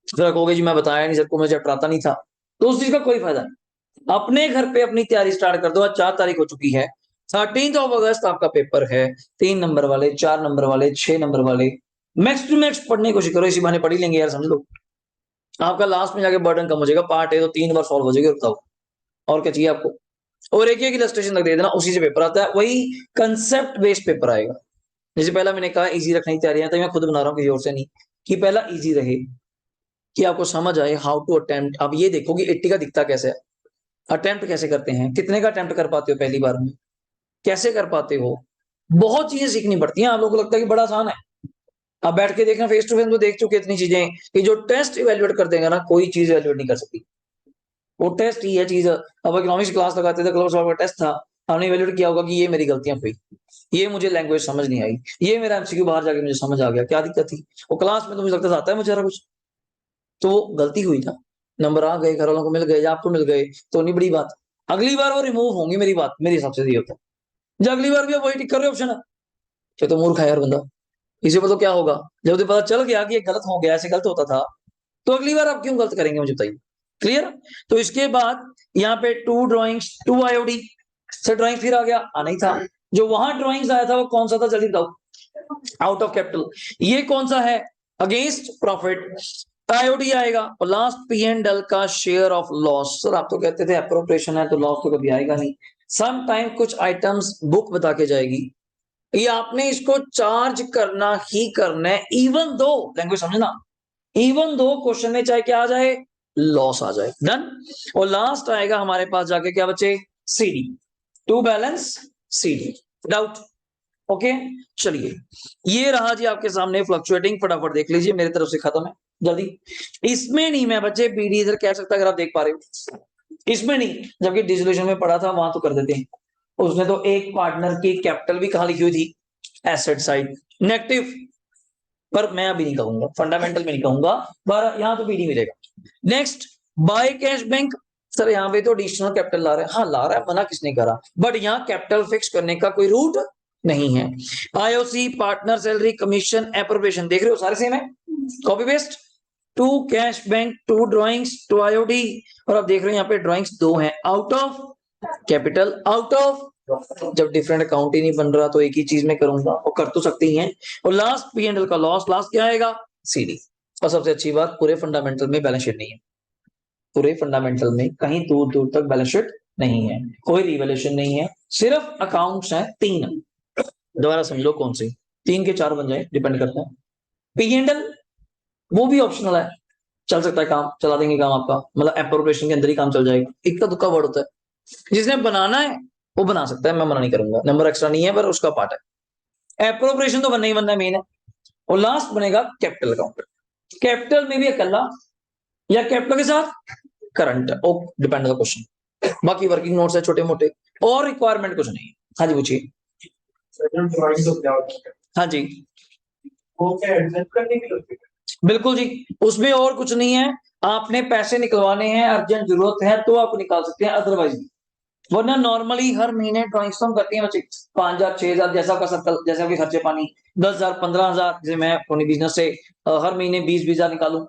[SPEAKER 1] सर कहोगे जी मैं बताया नहीं, सर को मुझे चैप्टर आता नहीं था, तो उस चीज का कोई फायदा नहीं। अपने घर पे अपनी तैयारी स्टार्ट कर दो। आज 4 तारीख हो चुकी है, 13th आपका पेपर है। 3 नंबर वाले, 4 नंबर वाले, 6 नंबर वाले, मैक्स टू मैक्स पढ़ने की कोशिश करो, इसी बहाने पढ़ ही लेंगे यार, समझ लो। आपका लास्ट में जाके बर्डन कम हो जाएगा, पार्ट है तो 3 बार सॉल्व हो जाएगी, बताओ और क्या चाहिए आपको। और एक एक इलस्ट्रेशन लग दे देना, उसी से पेपर आता है, वही कंसेप्ट बेस्ड पेपर आएगा। जैसे पहला मैंने कहा इजी रखने की तैयारी है, तो मैं खुद बना रहा हूँ किसी और से नहीं, कि पहला इजी रहे, कि आपको समझ आए हाउ टू अटेम्प्ट। आप ये देखो कि 80 का दिखता कैसे है, अटेम्प्ट कैसे करते हैं, कितने का अटेम्प्ट कर पाते हो पहली बार में, कैसे कर पाते हो। बहुत चीजें सीखनी पड़ती हैं। आप लोगों को लगता है कि बड़ा आसान है, आप बैठ के देखना, फेस टू फेस तो देख चुके इतनी चीजें, कि जो टेस्ट इवेल्युएट कर देगा ना, कोई चीज इवेल्युएट नहीं कर सकती। वो टेस्ट ही है चीज। अब इकोनॉमिक्स क्लास लगाते थे, क्लोज का टेस्ट था, हमने इवेल्युएट किया होगा कि ये मेरी गलतियां हुई, ये मुझे लैंग्वेज समझ नहीं आई, ये मेरा एमसीक्यू बाहर जाके मुझे समझ आ गया, क्या दिक्कत थी? वो क्लास में तो मुझे लगता था आता है मुझे कुछ, तो वो गलती हुई ना, नंबर आ गए, घर वालों को मिल गए या आपको मिल गए, तो नहीं बड़ी बात। अगली बार वो रिमूव होंगी, मेरी बात मेरे हिसाब से ये होता है। जब अगली बार भी आप वही टिक कर रहे हो ऑप्शन है, तो मूर्ख है यार बंदा। इसी पर तो क्या होगा, जब तो पता चल गया कि ये गलत हो गया, ऐसे गलत होता था, तो अगली बार आप क्यों गलत करेंगे, मुझे बताइए। क्लियर? तो इसके बाद यहाँ पे 2 ड्रॉइंग्स, 2 IOD से ड्रॉइंग फिर आ गया, आना ही था। जो वहां ड्रॉइंग्स आया था वो कौन सा था, जल्दी बताओ। आउट ऑफ कैपिटल, ये कौन सा है? अगेंस्ट प्रॉफिट, आईओडी आएगा। और लास्ट पी एंड एल का शेयर ऑफ लॉस। सर आप तो कहते थे अप्रोप्रिएशन है तो लॉस तो कभी आएगा नहीं। सम टाइम कुछ आइटम्स बुक बता के जाएगी, ये आपने इसको चार्ज करना ही करना है, इवन दो, लैंग्वेज समझना, इवन दो क्वेश्चन में चाहे क्या आ जाए, लॉस आ जाए। डन। और लास्ट आएगा हमारे पास जाके क्या बचे, CD, to balance CD. Doubt? Okay, चलिए ये रहा जी आपके सामने फ्लक्चुएटिंग, फटाफट देख लीजिए, मेरी तरफ से खत्म है जल्दी। इसमें नहीं मैं बच्चे बीडी इधर कह सकता, अगर आप देख पा रहे हो, इसमें नहीं, जबकि डिसोल्यूशन में पढ़ा था वहां तो कर देते हैं। उसने तो एक पार्टनर की कैपिटल भी कहां लिखी हुई थी, एसेट साइड नेगेटिव, पर मैं अभी नहीं कहूंगा, फंडामेंटल में नहीं कहूंगा, पर यहां तो बीडी मिलेगा। Next, by cash bank. Sir यहाँ पे तो एडिशनल कैपिटल ला रहा है, हाँ ला रहा है, मना किसने करा, बट यहाँ कैपिटल फिक्स करने का कोई रूट नहीं है। IOC, partner salary, commission, appropriation, देख रहे हो सारे सेम है, copy paste. To cash bank, to drawings, to IOD, और आप देख रहे हैं यहाँ पे ड्रॉइंग्स दो हैं, out of capital, out of, जब डिफरेंट अकाउंट ही नहीं बन रहा तो एक ही चीज में करूंगा, और कर तो सकते ही हैं। और लास्ट पी एंड एल का लॉस, लास्ट क्या आएगा, सीडी। और सबसे अच्छी बात, पूरे फंडामेंटल में बैलेंस शीट नहीं है, पूरे फंडामेंटल में कहीं दूर दूर तक बैलेंस शीट नहीं है, कोई रिवैल्यूएशन नहीं है, सिर्फ अकाउंट्स हैं तीन। दोबारा समझ लो कौन से, तीन के चार बन जाए, डिपेंड करता है। पी एंड एल वो भी ऑप्शनल है, चल सकता है काम, चला देंगे काम आपका, मतलब एप्रोप्रिएशन के अंदर ही काम चल जाएगा, इक्का दुक्का वर्ड होता है, जिसने बनाना है वो बना सकता है, मैं मना नहीं करूंगा, नंबर एक्स्ट्रा नहीं है पर उसका पार्ट है। एप्रोप्रिएशन तो बनना ही बनना है, मेन है। और लास्ट बनेगा कैपिटल अकाउंट, कैपिटल में भी अकेला या कैपिटल के साथ करंट, ओ डिपेंड ऑन द क्वेश्चन, बाकी वर्किंग नोट्स है छोटे मोटे, और रिक्वायरमेंट कुछ नहीं है। हाँ जी पूछिए। हाँ जी, वो क्या एडजस्ट करने के लिए, बिल्कुल जी, उसमें और कुछ नहीं है, आपने पैसे निकलवाने हैं, अर्जेंट जरूरत है तो आप निकाल सकते हैं, अदरवाइज नहीं। वरना नॉर्मली हर महीने ड्राइंग्स तो हम करते हैं बच्चे, 5,000 6,000 जैसा आपका सर्कल, जैसे आपके खर्चे पानी, 10,000 15,000, जैसे मैं अपनी बिजनेस से हर महीने 20,000 निकालूं,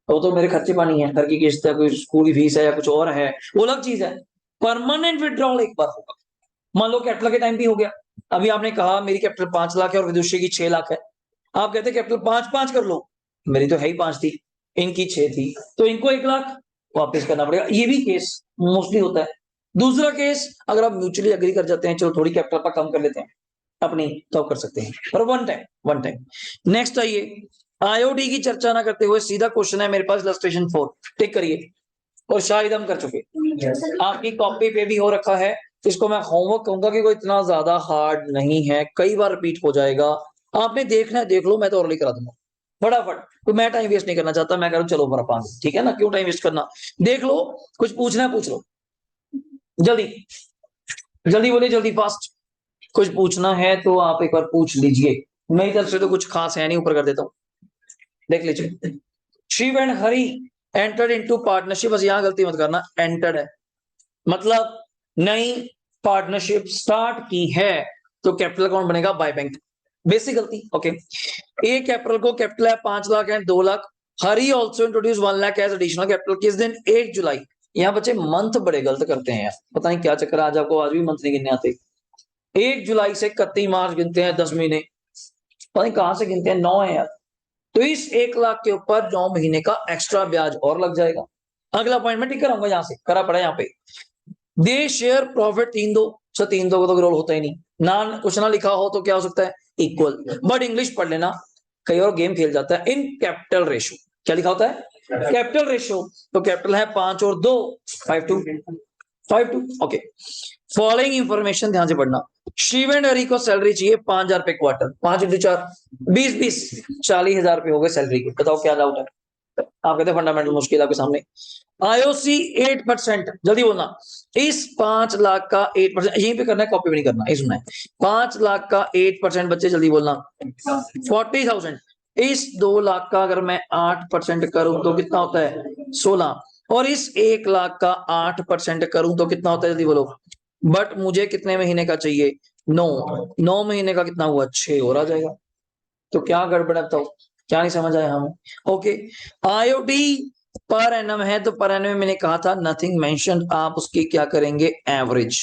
[SPEAKER 1] तो मेरे खर्चे पानी है, घर की किस्त है, कोई स्कूल की फीस है, या कुछ और है, वो अलग चीज है। परमानेंट विड्रॉल एक बार होगा, मान लो कैपिटल के टाइम भी हो गया, अभी आपने कहा मेरी कैपिटल 5 लाख है और विदुषी की 6 लाख है, आप कहते कैपिटल 5-5 कर लो, मेरी तो है ही 5 थी, इनकी 6 थी, तो इनको 1 लाख वापस करना पड़ेगा, ये भी केस मोस्टली होता है। दूसरा केस, अगर आप म्यूचुअली एग्री कर जाते हैं, चलो थोड़ी कैपिटल पर कम कर लेते हैं अपनी, तो आप कर सकते हैं, पर वन टाइम। नेक्स्ट आइए, आईओडी की चर्चा ना करते हुए सीधा क्वेश्चन है मेरे पास, इलस्ट्रेशन 4 टिक करिए, और शायद हम कर चुके, आपकी कॉपी पे भी हो रखा है, इसको मैं होमवर्क कहूंगा कि कोई इतना ज्यादा हार्ड नहीं है, कई बार रिपीट हो जाएगा, आपने देखना है देख लो, मैं तो ऑलरेडी करा दूंगा फटाफट, तो मैं टाइम वेस्ट नहीं करना चाहता, मैं कह रहा हूं चलो बड़ा पास, ठीक है ना, क्यों टाइम वेस्ट करना, देख लो, कुछ पूछना है पूछ लो, जल्दी जल्दी बोलिए, जल्दी फास्ट, कुछ पूछना है तो आप एक बार पूछ लीजिए, मेरी तरफ से तो कुछ खास है नहीं, ऊपर कर देता हूँ, देख लीजिए। Shiv and Hari entered into partnership, बस यहां गलती मत करना, एंटर्ड है मतलब नई पार्टनरशिप स्टार्ट की है, तो कैपिटल कौन बनेगा, बाय बैंक, बेसिक गलती। ओके, ए कैपिटल को कैपिटल है 5 lakh and 2 lakh, Hari also introduce 1 lakh as additional capital, किस दिन, 1 जुलाई। यहाँ बच्चे मंथ बड़े गलत करते हैं यार, पता नहीं क्या चक्कर, आज आपको आज भी मंथ नहीं गिनने आते, 1 जुलाई से 31 मार्च गिनते हैं, 10 महीने, पता नहीं कहां से गिनते हैं, 9 है यार, तो इस 1 लाख के ऊपर 9 महीने का एक्स्ट्रा ब्याज और लग जाएगा। अगला पॉइंट मैं टिक कराऊंगा, यहां से करा पड़ा यहाँ पे, दे शेयर प्रॉफिट 3-2, सर 3-2 को तो रोल होता ही नहीं, ना कुछ ना लिखा हो तो क्या हो सकता है, इक्वल, बट इंग्लिश पढ़ लेना, कई और गेम खेल जाता है, इन कैपिटल रेशियो, क्या लिखा होता है, कैपिटल रेशियो, तो कैपिटल है 5 और 2 5-2, ओके। फॉलोइंग इंफॉर्मेशन ध्यान से पढ़ना, शिव एंड हरी को सैलरी चाहिए 5,000 रुपए क्वार्टर, 5 × 4 20 40,000 रुपए हो गए सैलरी के, बताओ क्या डाउट है, आप कहते हैं फंडामेंटल मुश्किल आपके सामने। आईओसी 8%, जल्दी बोलना, इस 5 लाख का 8%, यहीं पे करना है, कॉपी भी नहीं करना, सुनना है, 5 लाख का 8%, बच्चे जल्दी बोलना, 40,000, इस 2 लाख का अगर मैं 8% करूं तो कितना होता है, 16, और इस 1 लाख का 8% करूं तो कितना होता है, जल्दी बोलो, बट मुझे कितने महीने का चाहिए, 9 महीने का कितना हुआ, 6 और आ जाएगा, तो क्या गड़बड़ है बताओ, क्या नहीं समझ आया हमें। ओके, आईओडी पर एनम है, तो पर एनम में मैंने कहा था नथिंग मेंशन, आप उसकी क्या करेंगे, एवरेज,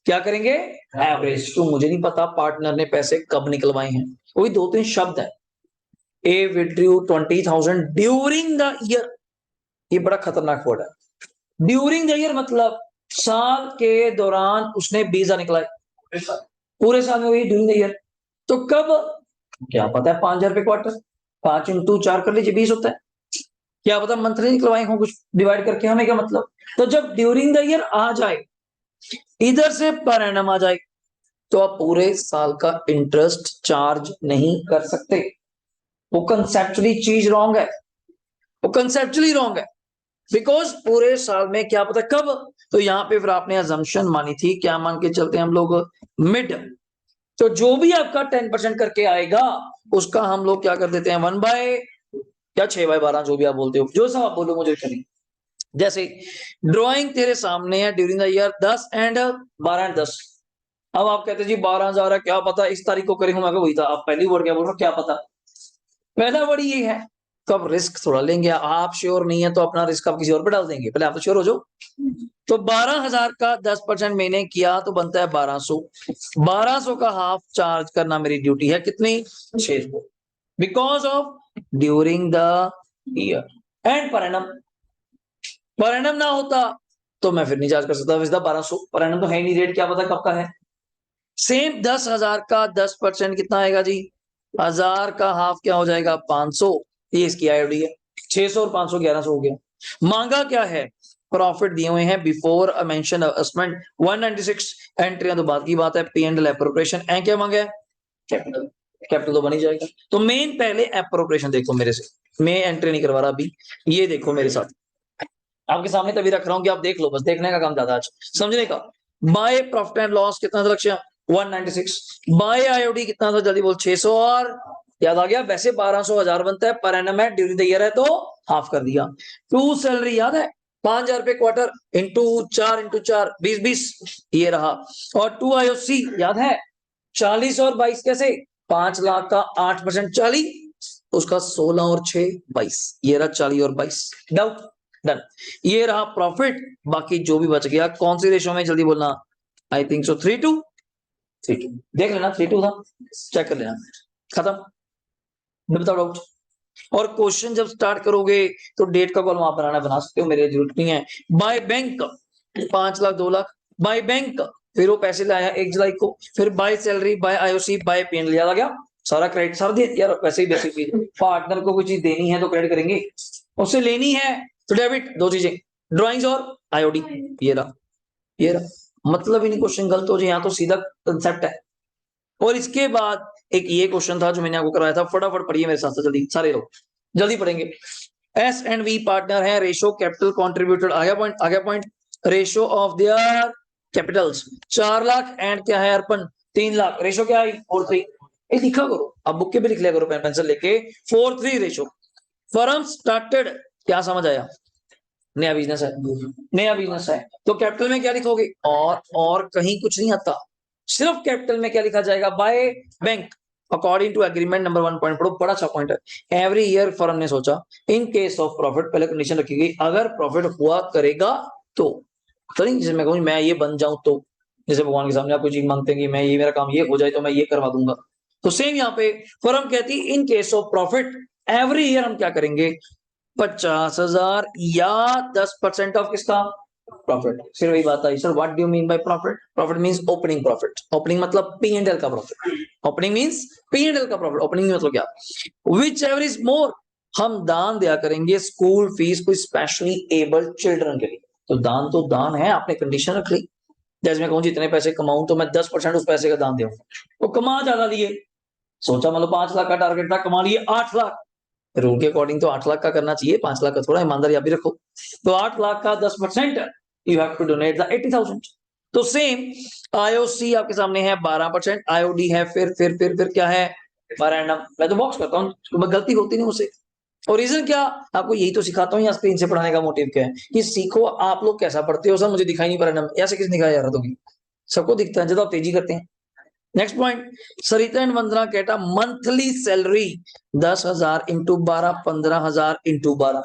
[SPEAKER 1] क्या करेंगे, एवरेज, तो मुझे नहीं पता पार्टनर ने पैसे कब निकलवाए हैं, वही 2-3 शब्द है, ए विड्रू 20,000 ड्यूरिंग द ईयर, ये बड़ा खतरनाक वर्ड है, ड्यूरिंग द ईयर मतलब साल के दौरान उसने 20,000 निकलाए, पूरे साल में, वही ड्यूरिंग द ईयर, तो कब, क्या पता है, 5,000 रुपए क्वार्टर, 5 × 4 कर लीजिए 20 होता है, क्या पता मंथली निकलवाए हो कुछ डिवाइड करके, हमें क्या मतलब। तो जब ड्यूरिंग द ईयर आ जाए, इधर से पर एनम आ जाए, तो आप पूरे साल का इंटरेस्ट चार्ज नहीं कर सकते। वो कंसेप्चुअली चीज रॉन्ग है, वो कंसेप्चुअली रॉन्ग है। बिकॉज पूरे साल में क्या पता कब, तो यहाँ पे फिर आपने अजम्पशन मानी थी, क्या मान के चलते हैं हम लोग, मिड। तो जो भी आपका 10% करके आएगा, उसका हम लोग क्या कर देते हैं 1/, या 6/12, जो भी आप बोलते हो, जो सब आप बोलो मुझे करें। जैसे ड्राइंग तेरे सामने है, during the year 10 and 12 and 10। अब आप कहते हैं जी 12,000 है, क्या पता इस तारीख को करें, मैं वही था, आप पहली वर्ड क्या बोल रहे हो, क्या पता। पहला वर्ड ये है, तो आप रिस्क थोड़ा लेंगे, आप श्योर नहीं है तो अपना रिस्क आप किसी और पे डाल देंगे, पहले आप तो श्योर हो जाओ। तो 12,000 का 10% मैंने किया तो बनता है 1200। 1200 का हाफ चार्ज करना मेरी ड्यूटी है, कितनी, 600, because of during the year. And per annum ना होता तो मैं फिर नहीं चार्ज कर सकता, विद 1200 पर एनम तो है नहीं, रेट क्या पता कब का है। सेम 10,000 का 10% कितना आएगा जी, 1000 का हाफ क्या हो जाएगा 500, ये इसकी आईडी है। 600 और 500 1100 हो गया। मांगा क्या है, प्रॉफिट दिए हुए हैं बिफोर मेंशन असेसमेंट 196 एंट्री, तो बात की बात है, पी एंड एल एप्रोप्रिएशन, ए क्या मांगा है, कैपिटल। कैपिटल तो बन ही जाएगा। तो मेन पहले एप्रोप्रिएशन देखो मेरे से, मैं एंट्री नहीं करवा रहा अभी, ये देखो मेरे साथ, आपके सामने तभी रख रहा हूं कि आप देख लो, बस देखने का काम ज्यादा आज समझने का। बाय प्रॉफिट एंड लॉस कितना था लक्ष्य, 196। बाय आईओडी कितना था, जल्दी बोल, 600, और याद आ गया, वैसे 1200 1000 बनता है, पर एनम है, ड्यूरिंग द ईयर है तो हाफ कर दिया। टू सैलरी याद है, 5,000 रुपए क्वार्टर, इंटू 4 20 ये रहा। और 2 आईओसी याद है, 40 और 22 कैसे, 5 लाख का 8% 40, उसका 16 और 6 22, ये रहा 40 और 22। Doubt, done. ये रहा प्रॉफिट, बाकी जो भी बच गया कौन सी रेशो में, जल्दी बोलना, आई थिंक सो 3:3, देख लेना 3:2 था, चेक कर लेना, खत्म, विदाउट डाउट। और क्वेश्चन जब स्टार्ट करोगे तो डेट का कॉलम आप बनाना बना सकते हो, मेरे जरूरत नहीं है। By bank 5 lakh 2 lakh, by bank, फिर वो पैसे लाया 1 जुलाई को, फिर by salary, by IOC, by पीएनएल, याद आ गया, सारा क्रेडिट सार दे यार, वैसे ही बेसिक पार्टनर को कोई चीज देनी है तो क्रेडिट करेंगे, उससे लेनी है तो डेबिट, दो चीजें, ड्राइंग्स और आईओडी, ये रहा, ये रहा, मतलब ही नहीं क्वेश्चन गलत हो जाए, यहाँ तो सीधा कंसेप्ट है। और इसके बाद एक ये क्वेश्चन था जो मैंने आपको कराया था, फटाफट पढ़िए मेरे साथ, जल्दी सारे लोग जल्दी पढ़ेंगे। एस एंड वी पार्टनर है, रेशो कैपिटल कॉन्ट्रीब्यूटेड, आ गया point, ratio of their Capitals 4 lakh, and क्या है अर्पण 3 लाख, रेशो क्या है 4:3, ये लिखा करो, अब बुक के भी लिख लिया करो पेन पेंसिल लेके, 4:3 रेशो। फर्म स्टार्टेड, क्या समझ आया, नया बिजनेस है, नया बिजनेस है, तो कैपिटल में क्या लिखोगे, और कहीं कुछ नहीं आता, सिर्फ कैपिटल में क्या लिखा जाएगा, by bank according to agreement number 1 point पढ़ो, बड़ा अच्छा पॉइंट है। एवरी ईयर फर्म ने सोचा, इन केस ऑफ प्रॉफिट, पहले कंडीशन रखी गई, अगर प्रॉफिट हुआ करेगा तो, जैसे मैं कहूँ मैं ये बन जाऊं तो, जैसे भगवान के सामने आप कोई चीज मांगते हैं कि मैं ये, मेरा काम ये हो जाए तो मैं ये करवा दूंगा, तो सेम यहाँ पे फर्म कहती in case of profit every year हम क्या करेंगे, 50,000 या 10% ऑफ किसका, प्रॉफिट। फिर वही बात आई, sir what do you mean by profit, profit means opening profit, opening मतलब पी एंड एल का profit, opening means P and L का प्रॉफिट, ओपनिंग मतलब क्या, विच एवर इज मोर, हम दान दिया करेंगे स्कूल फीस कोई स्पेशली एबल्ड चिल्ड्रन के लिए, तो दान तो दान है, आपने कंडीशन रख ली, जैसे मैं कहूँ जितने पैसे कमाऊं तो मैं 10% उस पैसे का दान दूं, तो कमा ज्यादा दिए, सोचा मतलब 5 लाख का टारगेट था, कमा लिए 8 लाख, रूल के अकॉर्डिंग तो 8 लाख का करना चाहिए, 5 लाख का थोड़ा, ईमानदारी आप भी रखो, तो 8 लाख का 10% you have to donate the 80,000। तो सेम आईओसी आपके सामने है 12%, आईओडी है, फिर क्या है, पर एनम, मैं तो बॉक्स करता हूँ, गलती होती नहीं मुझसे। और रीजन क्या, आपको यही तो सिखाता हूँ, या स्क्रीन से पढ़ाने का मोटिव क्या है, कि सीखो आप लोग कैसा पढ़ते हो, सब मुझे दिखाई नहीं पर एनम, ऐसे किस दिखाया जा रहा तो, सबको दिखता है जब आप तेजी करते हैं। नेक्स्ट पॉइंट, सरिता एंड वंदना कहता monthly salary 10,000 into 12, 15,000 into 12,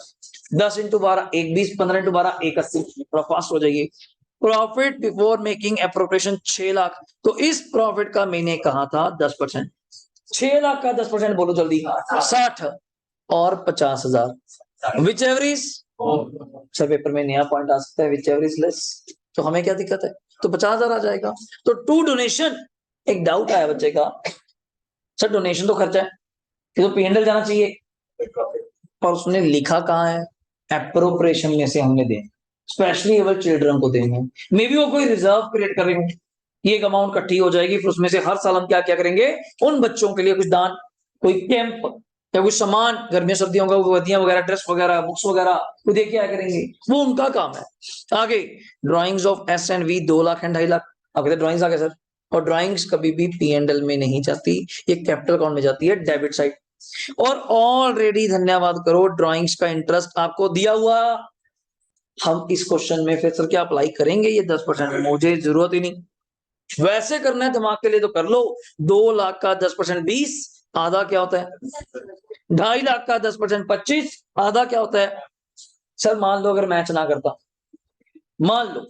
[SPEAKER 1] 10 into 12 1 20, 15 into 12 1 80, थोड़ा फास्ट हो जाइए। Profit before making appropriation 6 lakh, तो इस प्रॉफिट का मैंने कहा था 10%, 6 लाख का 10% बोलो जल्दी, 60 और 50,000, which ever is, sir paper में नया पॉइंट आ सकता है, विच एवर इज लेस, तो हमें क्या दिक्कत है, तो 50,000 आ जाएगा। तो टू डोनेशन, एक डाउट आया बच्चे का, सर डोनेशन तो खर्चा है, ये तो पीएनएल जाना चाहिए, और उसने लिखा कहाँ है, एप्रोप्रिएशन में से हमने देना, स्पेशली एबल चिल्ड्रन को देंगे। मे बी वो कोई रिजर्व क्रिएट कर रहे हो, ये एक अमाउंट इकट्ठी हो जाएगी, फिर उसमें से हर साल हम क्या क्या करेंगे, उन बच्चों के लिए कुछ दान, कोई कैंप या कुछ सामान, गर्मियों सर्दियों का वर्दियां वगैरह, ड्रेस वगैरह, बुक्स वगैरह, वो दे क्या करेंगे, वो उनका काम है। आगे drawings of S and V 2 lakh and 2.5 lakh. अब कहते ड्राइंग्स आ गए सर, और ड्राइंग्स कभी भी P&L में नहीं जाती, ये कैपिटल अकाउंट में जाती है, डेबिट साइड। और ऑलरेडी धन्यवाद करो, ड्राइंग्स का इंटरेस्ट आपको दिया हुआ। हम इस क्वेश्चन में फिर सर क्या अप्लाई करेंगे ये 10%, मुझे जरूरत ही नहीं, वैसे करना है दिमाग के लिए तो कर लो। 2 लाख का 10% 20, आधा क्या होता है, 2.5 लाख का 10% 25, आधा क्या होता है। सर मान लो अगर मैच ना करता, मान लो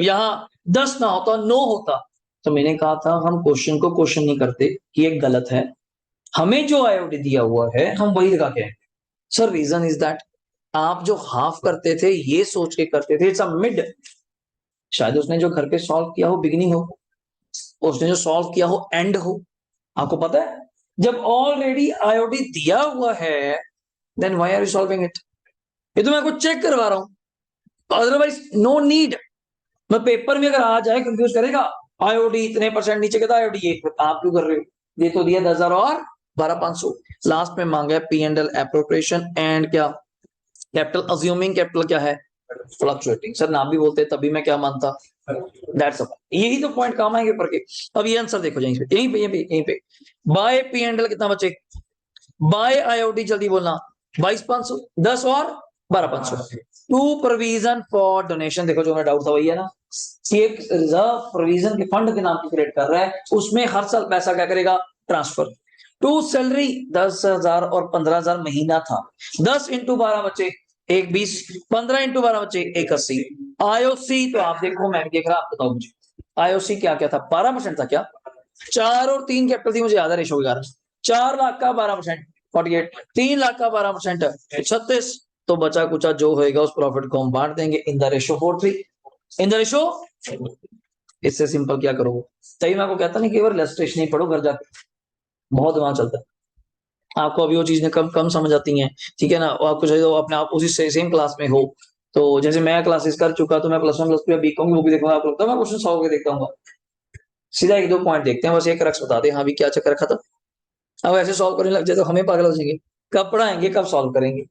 [SPEAKER 1] यहाँ 10 ना होता, 9 होता, तो मैंने कहा था हम क्वेश्चन को क्वेश्चन नहीं करते कि ये गलत है, हमें जो आईओडी दिया हुआ है हम वही लगा के। सर रीजन इज दैट आप जो हाफ करते थे ये सोच के करते थे इट्स अ मिड, शायद उसने जो घर पे सॉल्व किया हो बिगिनिंग हो, उसने जो सॉल्व किया हो एंड हो। आपको पता है जब ऑलरेडी आईओडी दिया हुआ है then why are you solving it, ये तो मैं कुछ चेक करवा रहा हूं, अदरवाइज नो नीड। मैं पेपर में अगर आ जाए कंफ्यूज करेगा, आईओडी इतने परसेंट नीचे कहता आईओडी ये, आप क्यों कर रहे हो, ये तो दिया 10,000 और 12,500, लास्ट में मांगा P&L एप्रोप्रिएशन एंड क्या, कैपिटल अज्यूमिंग, कैपिटल क्या है, फ्लक्चुएटिंग। सर नाम भी बोलते तभी मैं क्या मानता, दैट्स ऑल, यही तो पॉइंट काम आएंगे पर के। अब ये आंसर देखो यहीं पे, यहीं पे बाय P&L कितना बचे, बाय आईओडी जल्दी बोलना, 22,500, 10 और 12,500 टू प्रोविजन फॉर डोनेशन। देखो जो मेरा डाउट था वही है ना, एक रिजर्व प्रोविजन के फंड के नाम की क्रिएट कर रहा है, उसमें हर साल पैसा क्या करेगा, ट्रांसफर टू सैलरी। 10,000 और 15,000 महीना था, 10 इंटू 12 बचे 1,20, 15 इंटू 12 बचे 1,80। आईओसी तो आप देखो, मैं देख रहा, आप बताओ मुझे आईओसी क्या क्या था, 12% था क्या, 4 और 3 कैपिटल थी, मुझे याद है रेशो 11, 4 लाख का 12% 48, 3 लाख का 12% 36, तो बचा कुचा जो होएगा उस प्रॉफिट को हम बांट देंगे in the ratio 4:3, in the ratio. इससे सिंपल क्या करोगे, तभी मैं आपको कहता नहीं केवल इलस्ट्रेशन ही पढ़ो घर जाकर, बहुत दिमाग चलता है, आपको अभी वो चीजें कम कम समझ आती हैं, ठीक है ना, और आपको चाहिए तो अपने आप उसी सेम क्लास में हो, तो जैसे मैं क्लासेस कर चुका, तो मैं +1 +2 या बीकॉम वो भी देखूंगा, आप लोग तो मैं क्वेश्चन सॉल्व करके देखता हूँ, सीधा 1-2 पॉइंट देखते हैं बस, एक रक्स बता दे हाँ भी क्या चक्कर रखा था। अब ऐसे सॉल्व करने लग जाए तो हमें पागल हो जाएंगे, कब पढ़ाएंगे कब सॉल्व करेंगे।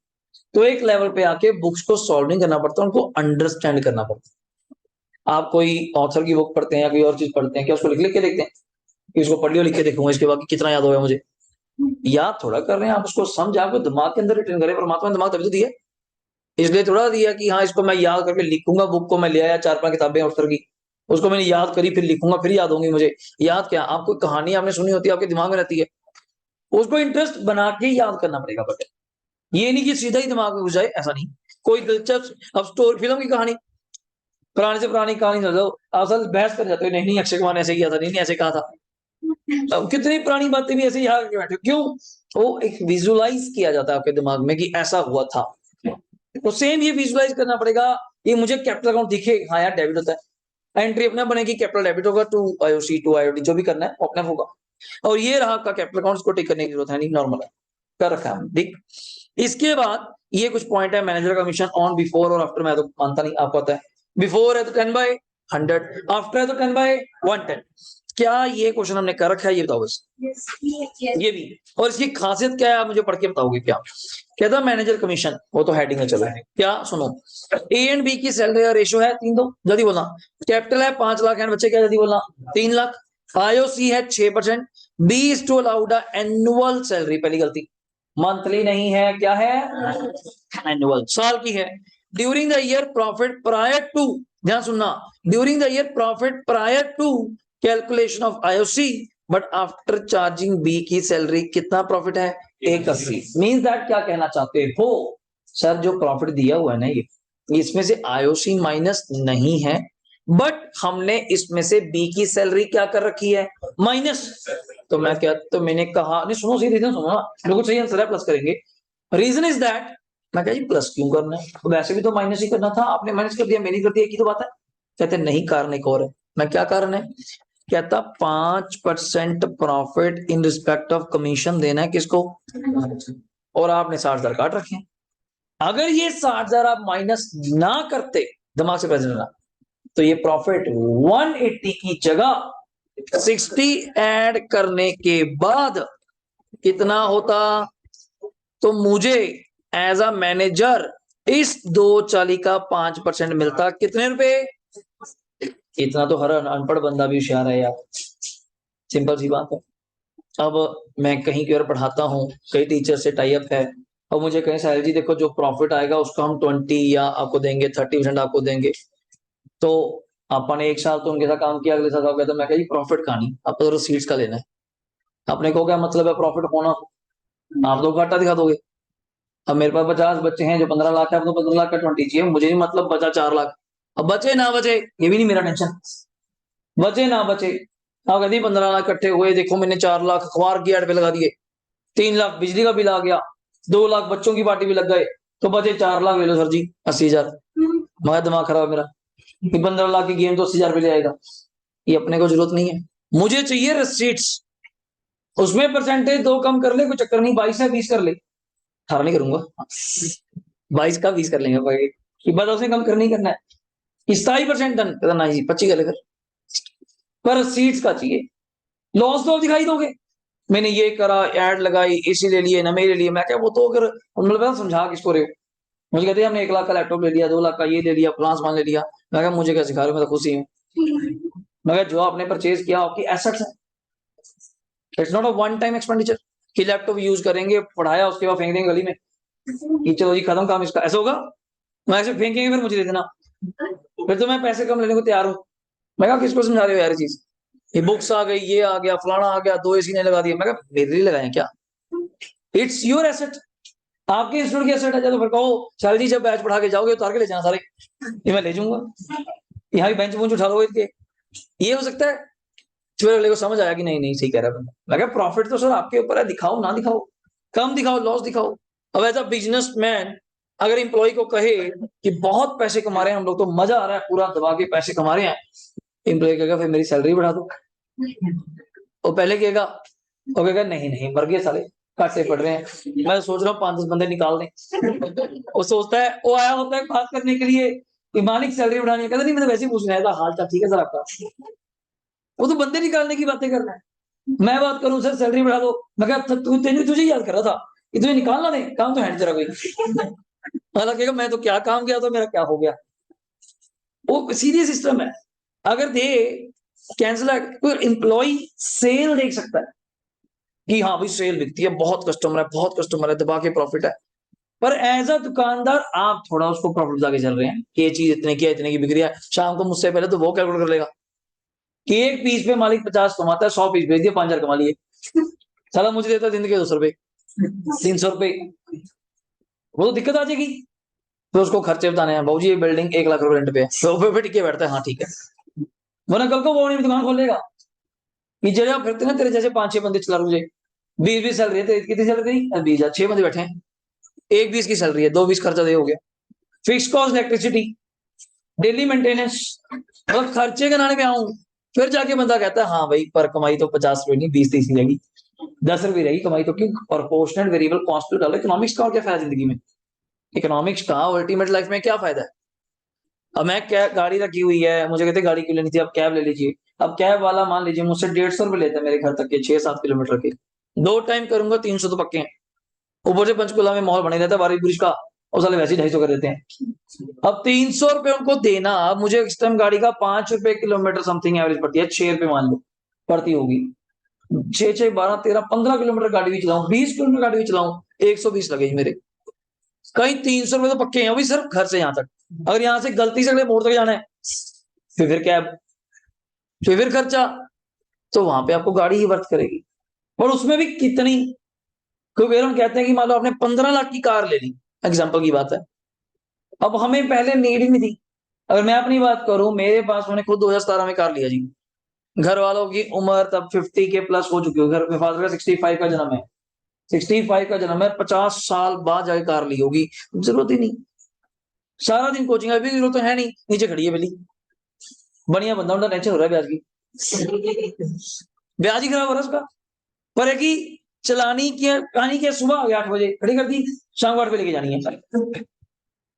[SPEAKER 1] तो एक लेवल पे आके बुक्स को सॉल्व नहीं करना पड़ता, उनको अंडरस्टैंड करना पड़ता। आप कोई ऑथर की बुक पढ़ते हैं या कोई और चीज पढ़ते हैं, क्या उसको लिख लिख के देखते हैं कि उसको पढ़ लियो लिख के देखूंगा इसके बाद कितना याद होगा मुझे, याद थोड़ा कर रहे हैं आप, उसको समझ आपको दिमाग के अंदर रिटर्न करें, परमात्मा ने दिमाग तभी तो दिया, इसलिए थोड़ा दिया कि हाँ इसको मैं याद करके लिखूंगा, बुक को मैं ले आया 4-5 किताबें ऑथर की, उसको मैंने याद करी फिर लिखूंगा फिर याद होंगी मुझे। याद क्या, आपको कहानी आपने सुनी होती है आपके दिमाग में रहती है, उसको इंटरेस्ट बना के याद करना पड़ेगा, बट ये नहीं कि सीधा ही दिमाग में घुस जाए, ऐसा नहीं। कोई दिलचस्प अब स्टोरी फिल्म की कहानी, पुराने से पुरानी कहानी समझो, असल बहस कर जाते हो, नहीं नहीं अक्षय कुमार ने ऐसे किया था, नहीं नहीं ऐसे कहा था, अब कितनी पुरानी बातें भी ऐसे याद करके बैठे, क्यों, वो एक विजुअलाइज किया जाता है आपके दिमाग में कि ऐसा हुआ था, तो सेम ये विजुअलाइज करना पड़ेगा, ये मुझे कैपिटल अकाउंट दिखे, हाँ यार डेबिट होता है, एंट्री अपना बनेगी, कैपिटल डेबिट होगा, टू आईओसी टू आईओडी जो भी करना है अपना होगा, और ये रहा आपका कैपिटल अकाउंट, को टिक करने की जरूरत है नहीं, नॉर्मल है, कर रखा है ठीक। इसके बाद ये कुछ पॉइंट है, मैनेजर कमीशन ऑन बिफोर और आफ्टर, मैं तो मानता नहीं, आपको पता है बिफोर है तो 10/100, आफ्टर है तो 10/110, क्या ये क्वेश्चन हमने कर रखा है, ये बताओ बस, ये भी, और इसकी खासियत क्या है आप मुझे पढ़ के बताओगे क्या, कहता मैनेजर कमीशन, वो तो हेडिंग में चला है क्या, सुनो ए एंड बी की सैलरी का रेशियो है 3:2, जल्दी बोलना, कैपिटल है 5 लाख एंड बच्चे क्या, जल्दी बोलना 3 लाख, आईओसी है 6%, B is to allowed annual salary, पहली गलती, मंथली नहीं है, क्या है एनुअल, साल की है, during the year profit prior to, ध्यान सुनना, during the year profit prior to calculation of IOC but after charging B की सैलरी कितना प्रॉफिट है 180, मींस दैट क्या कहना चाहते हो सर, जो प्रॉफिट दिया हुआ है ना ये, इसमें से आईओसी माइनस नहीं है, बट हमने इसमें से बी की सैलरी क्या कर रखी है माइनस, तो मैं क्या, तो मैंने कहा नहीं, सुनो सही रीजन सुनो ना, बिल्कुल सही आंसर है, प्लस करेंगे, रीजन इज दैट, मैं क्या जी प्लस क्यों करना है, तो वैसे भी तो माइनस ही करना था, आपने माइनस कर दिया मैंने कर दिया, एक ही तो बात है, कहते नहीं कारण एक और है, मैं क्या कारण है, कहता 5% profit in respect of commission देना है किसको, और आपने 60,000 काट रखे हैं, अगर ये 60,000 आप माइनस ना करते, दिमाग से प्रेजेंट रहना, तो ये प्रॉफिट 180 की जगह 60 ऐड करने के बाद कितना होता? तो मुझे एज अ मैनेजर इस 240 का 5% मिलता। कितने रुपए? इतना तो हर अनपढ़ बंदा भी होशियार है यार, सिंपल सी बात है। अब मैं कहीं की ओर पढ़ाता हूँ, कई टीचर से टाई अप है, और मुझे कहीं साहिल जी देखो जो प्रॉफिट आएगा उसका हम 20 या आपको देंगे, 30% आपको देंगे। तो अपन ने एक साल तो उनके साथ काम किया, अगले साल हो गया, तो मैं कही प्रॉफिट कहानी आपको तो रिसीट्स का लेना है। आपने को क्या मतलब है प्रॉफिट होना? आप तो घाटा दिखा दोगे। अब मेरे पास 50 बच्चे हैं जो 15 लाख है, आपको 15 लाख का 20 चाहिए, मुझे नहीं मतलब बचा 4 लाख। अब बचे ना बचे ये भी नहीं मेरा टेंशन, बचे ना बचे। हाँ कहती 15 लाख इकट्ठे हुए, देखो मैंने 4 लाख अखबार की एड पे लगा दिए, 3 लाख बिजली का बिल आ गया, 2 लाख बच्चों की पार्टी भी लग गए, तो बचे 4 लाख। ले लो सर जी 80,000। मगर दिमाग खराब है मेरा कि 15 लाख की गेम तो 80,000 पे ले आएगा। ये अपने को जरूरत नहीं है, मुझे चाहिए रिसीट्स। उसमें परसेंटेज 2 कम कर ले कोई चक्कर नहीं, 22 है 20 कर ले, 18 नहीं करूंगा, 22 का 20 कर लेंगे कि बस उसने कम करना ही करना है। 27% डन करना है जी, 25 कर लेकर, पर सीट्स का चाहिए। लॉस तो दिखाई दोगे, मैंने ये करा, एड लगाई, इसी ले लिए ना मेरे लिए। मैं क्या वो तो अगर मतलब समझा किसको रहे हो? मुझे कहते हैं हमने 1 लाख का लैपटॉप ले लिया, 2 लाख का ये ले लिया, फलां सामान ले लिया। मैं क्या मुझे क्या सिखा रहे हो, मैं तो खुशी हूँ। मैं क्या जो आपने परचेज किया आपकी एसेट्स है, it's not a one time expenditure कि लैपटॉप यूज करेंगे, पढ़ाया, उसके बाद फेंक देंगे गली में कि चलो जी खत्म काम इसका, ऐसा होगा? मैं ऐसे फेंकेंगे फिर मुझे दे देना, फिर तो मैं पैसे कम लेने को तैयार हूँ। मैं कहा किसको समझा रहे हो यार ये चीज? ये बुक्स आ गई, ये आ गया, फलाना आ गया, 2 एसी ने लगा दिया। मैं कहा मेरे लिए लगाए क्या? इट्स योर एसेट, आपके इंस्टीट्यूट की एसेट है। चलो फिर कहो शायद जी जब बैच पढ़ा के जाओगे उतार के ले जाना सारे, ये मैं ले जाऊंगा, यहाँ बेंच बुंच उठा लो इनके, ये हो सकता है। फिर अगले को समझ आया कि नहीं नहीं सही कह रहा है बंदा। मैं कहा प्रॉफिट तो सर आपके ऊपर है, दिखाओ ना दिखाओ, कम दिखाओ, लॉस दिखाओ। अब एज अ बिजनेसमैन अगर एम्प्लॉय को कहे कि बहुत पैसे कमा रहे हैं हम लोग, तो मजा आ रहा है, पूरा दबा के पैसे कमा रहे हैं, एम्प्लॉय कहेगा फिर मेरी सैलरी बढ़ा दो। वो पहले कहेगा, वो कहेगा नहीं नहीं मर गए साले, काटे पड़ रहे हैं, मैं सोच रहा हूँ 5-10 बंदे निकाल दें। वो सोचता है, वो आया होता है बात करने के लिए कि मालिक सैलरी बढ़ानी है, कहता नहीं मैं तो वैसे ही पूछ रहा था हाल चाल ठीक है सर आपका। वो तो बंदे निकालने की बातें कर रहा है। मैं बात करूं सर सैलरी बढ़ा दो, मैं कहा तू तुझे याद कर रहा था कि तुझे निकालना नहीं, काम तो है नहीं तेरा कोई। हालांकि मैं तो क्या काम किया तो मेरा क्या हो गया। वो सीरियस सिस्टम है। अगर दे कैंसिल, कोई एम्प्लॉय सेल देख सकता है कि हाँ भाई सेल बिकती है, बहुत कस्टमर है, दबा के प्रॉफिट है। पर एज अ दुकानदार आप थोड़ा उसको प्रॉफिट बता के चल रहे हैं कि ये चीज इतने की है, इतने की बिक रही है, शाम को मुझसे पहले तो वो कैलकुलेट कर लेगा कि एक पीस पे मालिक 50 कमाता है, 100 पीस बेच दिया 5,000 कमा लिए, साला मुझे देता है दिन के 200 रुपए, 300 रुपए, वो तो दिक्कत आ जाएगी। तो उसको खर्चे बताने हैं, बाबू जी ये बिल्डिंग 1 लाख रुपए रेंट पे है, तो पे टिके बैठता है, हाँ ठीक है। वरना कल को वो नहीं दुकान खोलेगा कि जगह फिरते ना तेरे जैसे 5-6 बंदे चला मुझे 20-20 सैलरी है तेरी, कितनी सैलरी तेरी? 20,000, 6 बंदे बैठे हैं, एक 20 की सैलरी है, 2 20 खर्चा दे हो गया। Fix cost electricity, daily maintenance, और खर्चे कराने पे आऊं, फिर जाके बंदा कहता है हाँ भाई पर कमाई तो 50 रुपए नहीं 20-30 रहेगी, 10 रुपए रहेगी कमाई तो। क्यों? प्रोपोर्शनल वेरिएबल कॉस्ट पे डालो। इकोनॉमिक्स का और क्या फायदा जिंदगी में? इकोनॉमिक्स का अल्टीमेट लाइफ में क्या फायदा है? अब मैं क्या गाड़ी रखी हुई है, मुझे कहते गाड़ी क्यों लेनी थी, अब कैब ले लीजिए। अब कैब वाला मान लीजिए मुझसे 150 रुपए लेता है मेरे घर तक के, 6-7 किलोमीटर के, 2 टाइम करूंगा 300 तो पक्के हैं। ऊपर से पंचकुला में माहौल बने रहता है बारिश बुरिश का, और साले वैसे ही 250 कर देते हैं। अब 300 रुपए उनको देना, अब मुझे इस टाइम गाड़ी का 5 रुपए किलोमीटर समथिंग एवरेज पड़ती है, 6 रुपए मान लो पड़ती होगी, 6-6 12-13-15 किलोमीटर गाड़ी भी चलाऊं, 20 किलोमीटर गाड़ी भी चलाऊं, 120 लगे मेरे, कहीं 300 रुपए तो पक्के हैं अभी सिर्फ घर से यहाँ तक। अगर यहाँ से गलती से अगले मोड़ तक जाना है, फिर कैब, फिर खर्चा, तो वहां पे आपको गाड़ी ही वर्थ करेगी। और उसमें भी कितनी, क्योंकि हम कहते हैं कि मान लो आपने 15 लाख की कार ले ली, एग्जाम्पल की बात है, अब हमें पहले नीड ही नहीं थी। अगर मैं अपनी बात करूं, मेरे पास मैंने खुद 2017 में कार लिया जी, घर वालों की उम्र तब 50 के प्लस हो चुकी होगी, घर में फादर का 65 का जन्म है, 65 का जन्म है, 50 साल बाद जाके कार ली होगी, जरूरत ही नहीं। सारा दिन कोचिंग, अभी जरूरत तो है नहीं, नीचे खड़ी है बेली, बढ़िया बंदा उनका टेंशन हो रहा है ब्याज की, ब्याज ही खराब हो रहा है उसका। पर है कि चलानी की कहानी क्या, सुबह आ गया 8 बजे खड़ी कर दी, शाम को 8 बजे लेके जानी है,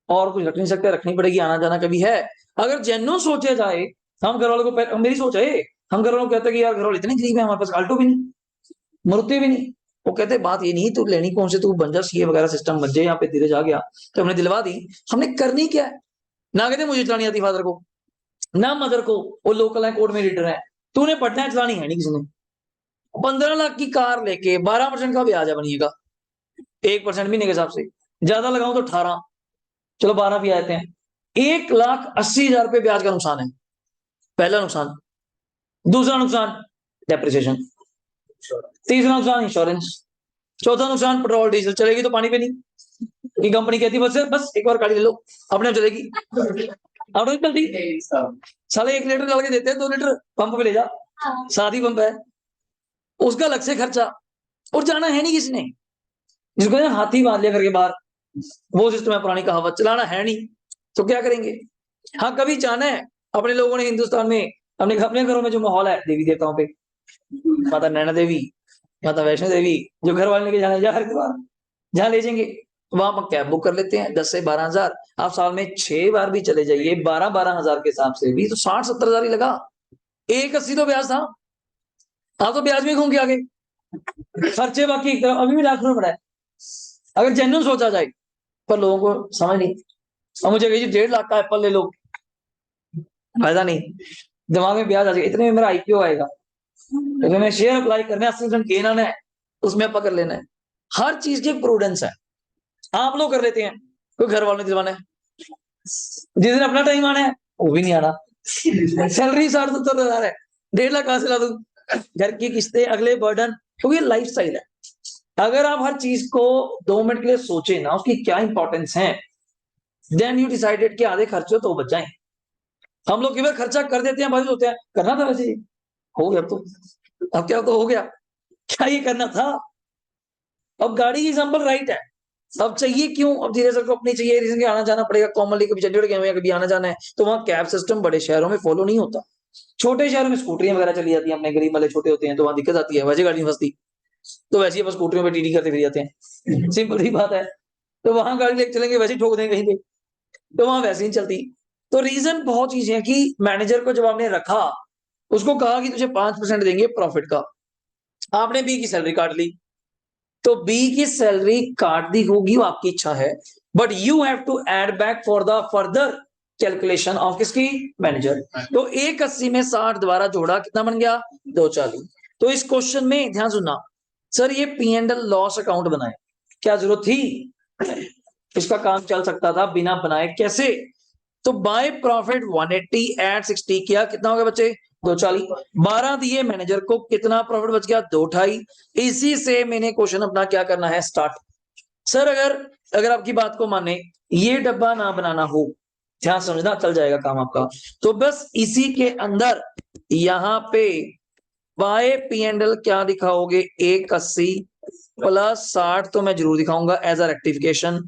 [SPEAKER 1] और कुछ रख नहीं सकते, रखनी पड़ेगी, आना जाना कभी है। अगर जेन्युइन सोचा जाए, हम घर वालों को, मेरी सोच है, हम घर वालों को कहते हैं कि यार घर वाले इतने गरीब है, हमारे पास आल्टो भी नहीं, मारुति भी नहीं। वो कहते बात ये नहीं, तू लेनी कौन से, तू बन जा सीए वगैरह सिस्टम बन जाए, यहाँ पे धीरे जा गया। तो हमने दिलवा दी। हमने करनी क्या है, ना कहते मुझे चलानी आती फादर को, ना मदर को, वो लोकल है, कोर्ट में रीडर है, तूने पढ़ना है, चलानी है नहीं किसी ने। 15 लाख की कार लेके 12% का ब्याज है बनिएगा, 1% महीने के हिसाब से, ज्यादा लगाऊं तो 18, चलो 12 भी आते हैं। 1,80,000 रुपये ब्याज का नुकसान है, पहला नुकसान। दूसरा नुकसान डेप्रिसिएशन, तीसरा नुकसान इंश्योरेंस, चौथा नुकसान पेट्रोल डीजल, चलेगी तो पानी पे नहीं, कि कंपनी कहती बस एक बार गाड़ी ले लो, अपने आप चलेगी, अब नहीं चलती, साले 1 लीटर डाल के देते हैं, 2 लीटर पंप पे ले जा, साथ ही पंप है, उसका अलग से खर्चा, और जाना है नहीं किसने, जिसको ना हाथी बांध लिया करके बाहर, वो सिस्टम है पुरानी कहावत, चलाना है नहीं तो क्या करेंगे। हाँ कभी जाना है, अपने लोगों ने हिंदुस्तान में, अपने घरों में जो माहौल है देवी देवताओं पे, माता नैना देवी, माता वैष्णो देवी, जो घर वाले लेके जाना है, हरिद्वार जहाँ ले जाएंगे, वहां पर कैब बुक कर लेते हैं 10 से 12 हजार। आप साल में 6 बार भी चले जाइए 12-12 हजार के हिसाब से भी तो 60-70 हजार ही लगा, 1,80 तो ब्याज था, आप तो ब्याज में घूम के आगे, खर्चे बाकी एक तरफ, अभी भी लाख रुपए पड़ा है, अगर जेन्युइन सोचा जाए, पर लोगों को समझ नहीं। और मुझे कही 1.5 लाख का एप्पल ले लो, फायदा नहीं, दिमाग में ब्याज आ जाएगा, इतने में मेरा आईपीओ आएगा, तो मैं शेयर अप्लाई करना है, 80% गेन आना है, उसमें आप कर लेना है। हर चीज की प्रूडेंस है, आप लोग कर लेते हैं, कोई घर वालों ने दिलवाना है, जिस दिन अपना टाइम आना है वो भी नहीं आना, सैलरी 60-70 हजार है, 1.5 लाख कहां से ला दूं, घर की किस्तें, अगले बर्डन, क्योंकि ये लाइफ स्टाइल है। अगर आप हर चीज को 2 मिनट के लिए सोचे ना, उसकी क्या इंपॉर्टेंस है, देन यू डिसाइडेड कि आधे खर्चे तो बच जाएं। हम लोग केवल खर्चा कर देते हैं, होते हैं करना था वैसे, हो गया तो, अब क्या तो हो गया, क्या ये करना था। अब गाड़ी की एग्जांपल राइट है, अब चाहिए क्यों, अब धीरे सर को अपनी चाहिए, रीजन के आना जाना पड़ेगा, कॉमनली कभी चंडीगढ़ गए हैं, कभी आना जाना है, तो वहाँ कैब सिस्टम बड़े शहरों में फॉलो नहीं होता, छोटे शहरों में स्कूटरियां वगैरह चली जाती हैं, अपने गरीब वाले छोटे होते हैं तो वहां दिक्कत आती है, वैसे गाड़ी नहीं फंसती, तो वैसे ही बस स्कूटरियों पे टीटी करते फिर जाते हैं, सिंपल सी बात है। तो वहां गाड़ी लेके चलेंगे, वैसे ही ठोक देंगे कहीं पे, तो वहां वैसे ही चलती। तो रीजन बहुत चीजें हैं कि मैनेजर को जब आपने रखा, उसको कहा कि तुझे 5% देंगे प्रॉफिट का, आपने बी की सैलरी काट ली, तो बी की सैलरी काट दी होगी, वो आपकी इच्छा है, but you have to add back for the further calculation of किसकी, मैनेजर। तो 1,80 में 60 द्वारा जोड़ा, कितना बन गया, 240। तो इस क्वेश्चन में ध्यान सुनना, सर ये P and L loss account बनाए, क्या जरूरत थी, इसका काम चल सकता था बिना बनाए, कैसे, तो बाय प्रॉफिट 180 एट 60 किया, कितना हो गया बच्चे, 240, 12 दिए मैनेजर को, कितना प्रॉफिट बच गया, 228। इसी से मैंने क्वेश्चन अपना क्या करना है, स्टार्ट। सर अगर अगर आपकी बात को माने, ये डब्बा ना बनाना हो, ध्यान समझना, चल जाएगा काम आपका, तो बस इसी के अंदर यहां पे बाय पी एंड एल क्या दिखाओगे, 1,80 प्लस 60 तो मैं जरूर दिखाऊंगा एज अ रेक्टिफिकेशन,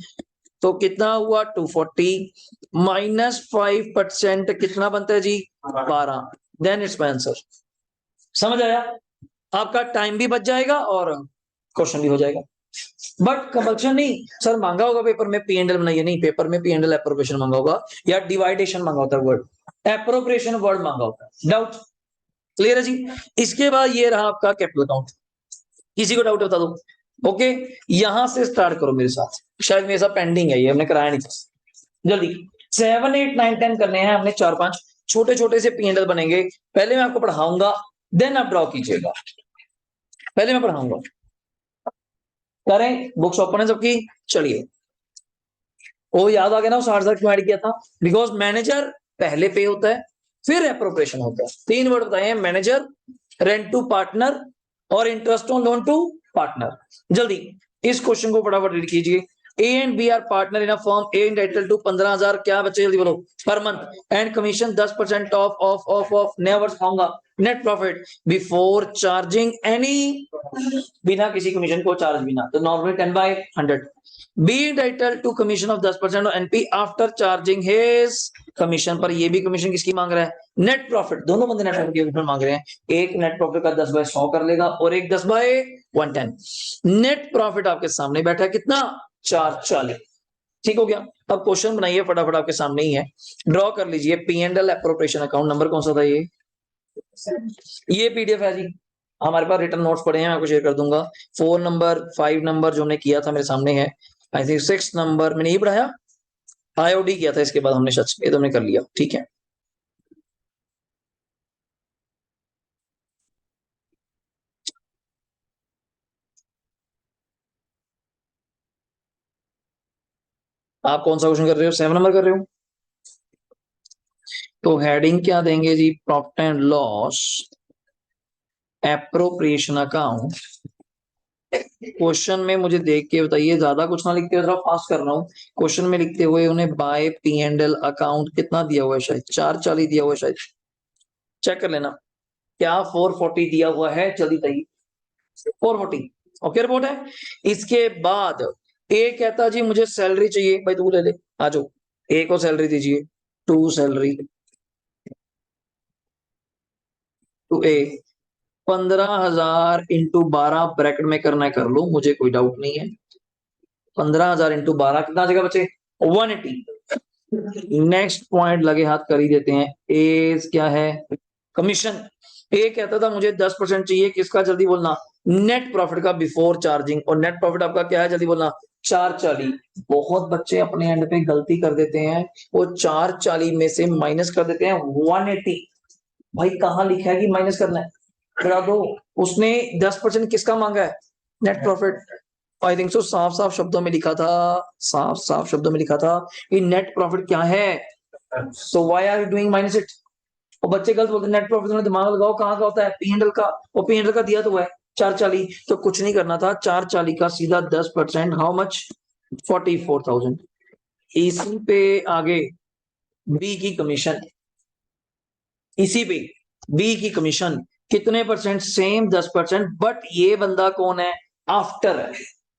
[SPEAKER 1] तो कितना हुआ 240 माइनस 5% कितना बनता है जी, 12, देन इट्स माय आंसर। समझ आया, आपका टाइम भी बच जाएगा और क्वेश्चन भी हो जाएगा। बट कंपल्शन नहीं, सर मांगा होगा पेपर में पी एंड एल बनाइए, नहीं, पेपर में पी एंड एल एप्रोप्रिएशन मांगा होगा, या डिवाइडेशन मांगा होता है, वर्ड एप्रोप्रिएशन वर्ड मांगा होता है, डाउट क्लियर है जी। इसके बाद ये रहा आपका कैपिटल अकाउंट, किसी को डाउट बता दो, ओके, यहां से स्टार्ट करो मेरे साथ, शायद मेरे साथ पेंडिंग है, ये हमने कराया नहीं था, जल्दी 7, 8, 9, 10 करने हैं हमने, 4-5 छोटे छोटे से पी एंड एल बनेंगे, पहले मैं आपको पढ़ाऊंगा, देन आप ड्रॉ कीजिएगा, पहले मैं पढ़ाऊंगा, करें बुक्स ओपन है सबकी, चलिए, वो याद आ गया ना, 60,000 क्यों ऐड किया था, बिकॉज मैनेजर पहले पे होता है, फिर एप्रोप्रिएशन होता है, 3 वर्ड बताए हैं, मैनेजर, रेंट टू पार्टनर, और interest on loan to partner. जल्दी इस क्वेश्चन को फटाफट रीड कीजिए, A and B are partner in a firm, A entitle to 15,000, क्या बच्चे जल्दी बोलो, per month, and commission 10% of never खाऊंगा net profit before charging any, बिना किसी कमीशन को चार्ज बिना, तो normally 10/100, B entitle to commission of 10% of NP after charging his commission, पर ये भी कमीशन किसकी मांग रहा है, नेट प्रॉफिट, दोनों बंदे नेट प्रॉफिट की कमीशन मांग रहे हैं, एक नेट प्रॉफिट का 10/100 कर लेगा और एक 10/, 110। नेट प्रॉफिट आपके सामने बैठा है कितना, 440। ठीक हो गया। अब क्वेश्चन बनाइए फटाफट, आपके सामने ही है, ड्रॉ कर लीजिए। P&L एप्रोप्रिएशन अकाउंट नंबर कौन सा था ये पीडीएफ है जी, हमारे पास रिटर्न नोट्स पड़े हैं, मैं आपको शेयर कर दूंगा। 4 नंबर 5 नंबर जो हमने किया था मेरे सामने है। आई थिंक 6 नंबर मैंने नहीं पढ़ाया, आईओडी किया था इसके बाद हमने, सच ये तो हमने कर लिया। ठीक है, आप कौन सा क्वेश्चन कर रहे हो, 7 नंबर कर रहे हो? तो हेडिंग क्या देंगे जी, profit and loss appropriation account. Question में मुझे देख के बताइए, ज्यादा कुछ ना लिखते हुए, थोड़ा फास्ट कर रहा हूँ। क्वेश्चन में लिखते हुए उन्हें बाय P&L अकाउंट कितना दिया हुआ है, शायद 440 दिया हुआ है, शायद चेक कर लेना। क्या 440 दिया हुआ है, जल्दी बताइए। 440 ओके रिपोर्ट है। इसके बाद ए कहता जी मुझे सैलरी चाहिए, भाई तू ले ले, आ जाओ, ए को सैलरी दीजिए, to salary to A. 15,000 into 12 bracket में करना है कर लो, मुझे कोई डाउट नहीं है। 15,000 इंटू 12 कितना जगह बचे, 180। नेक्स्ट पॉइंट लगे हाथ कर ही देते हैं। ए क्या है, कमीशन। ए कहता था मुझे 10% चाहिए, किसका, जल्दी बोलना, नेट प्रॉफिट का बिफोर चार्जिंग। और नेट प्रॉफिट आपका क्या है, जल्दी बोलना, 440। बहुत बच्चे अपने एंड पे गलती कर देते हैं, वो 440 में से माइनस कर देते हैं 180। भाई कहां लिखा है कि माइनस करना है, करा दो। उसने 10% किसका मांगा है, net profit. I think so साफ साफ शब्दों में लिखा था, साफ साफ शब्दों में लिखा था कि नेट प्रॉफिट क्या है। So why are you doing minus it. और बच्चे गलत बोलते हैं, नेट प्रॉफिट में दिमाग लगाओ, कहाँ का होता है, P&L का। और P&L का दिया तो है 440, तो कुछ नहीं करना था, 440 का सीधा 10%, हाउ मच, 44,000। इसी पे आगे बी की कमीशन, इसी पे बी की कमीशन कितने परसेंट, सेम 10%। बट ये बंदा कौन है, आफ्टर है।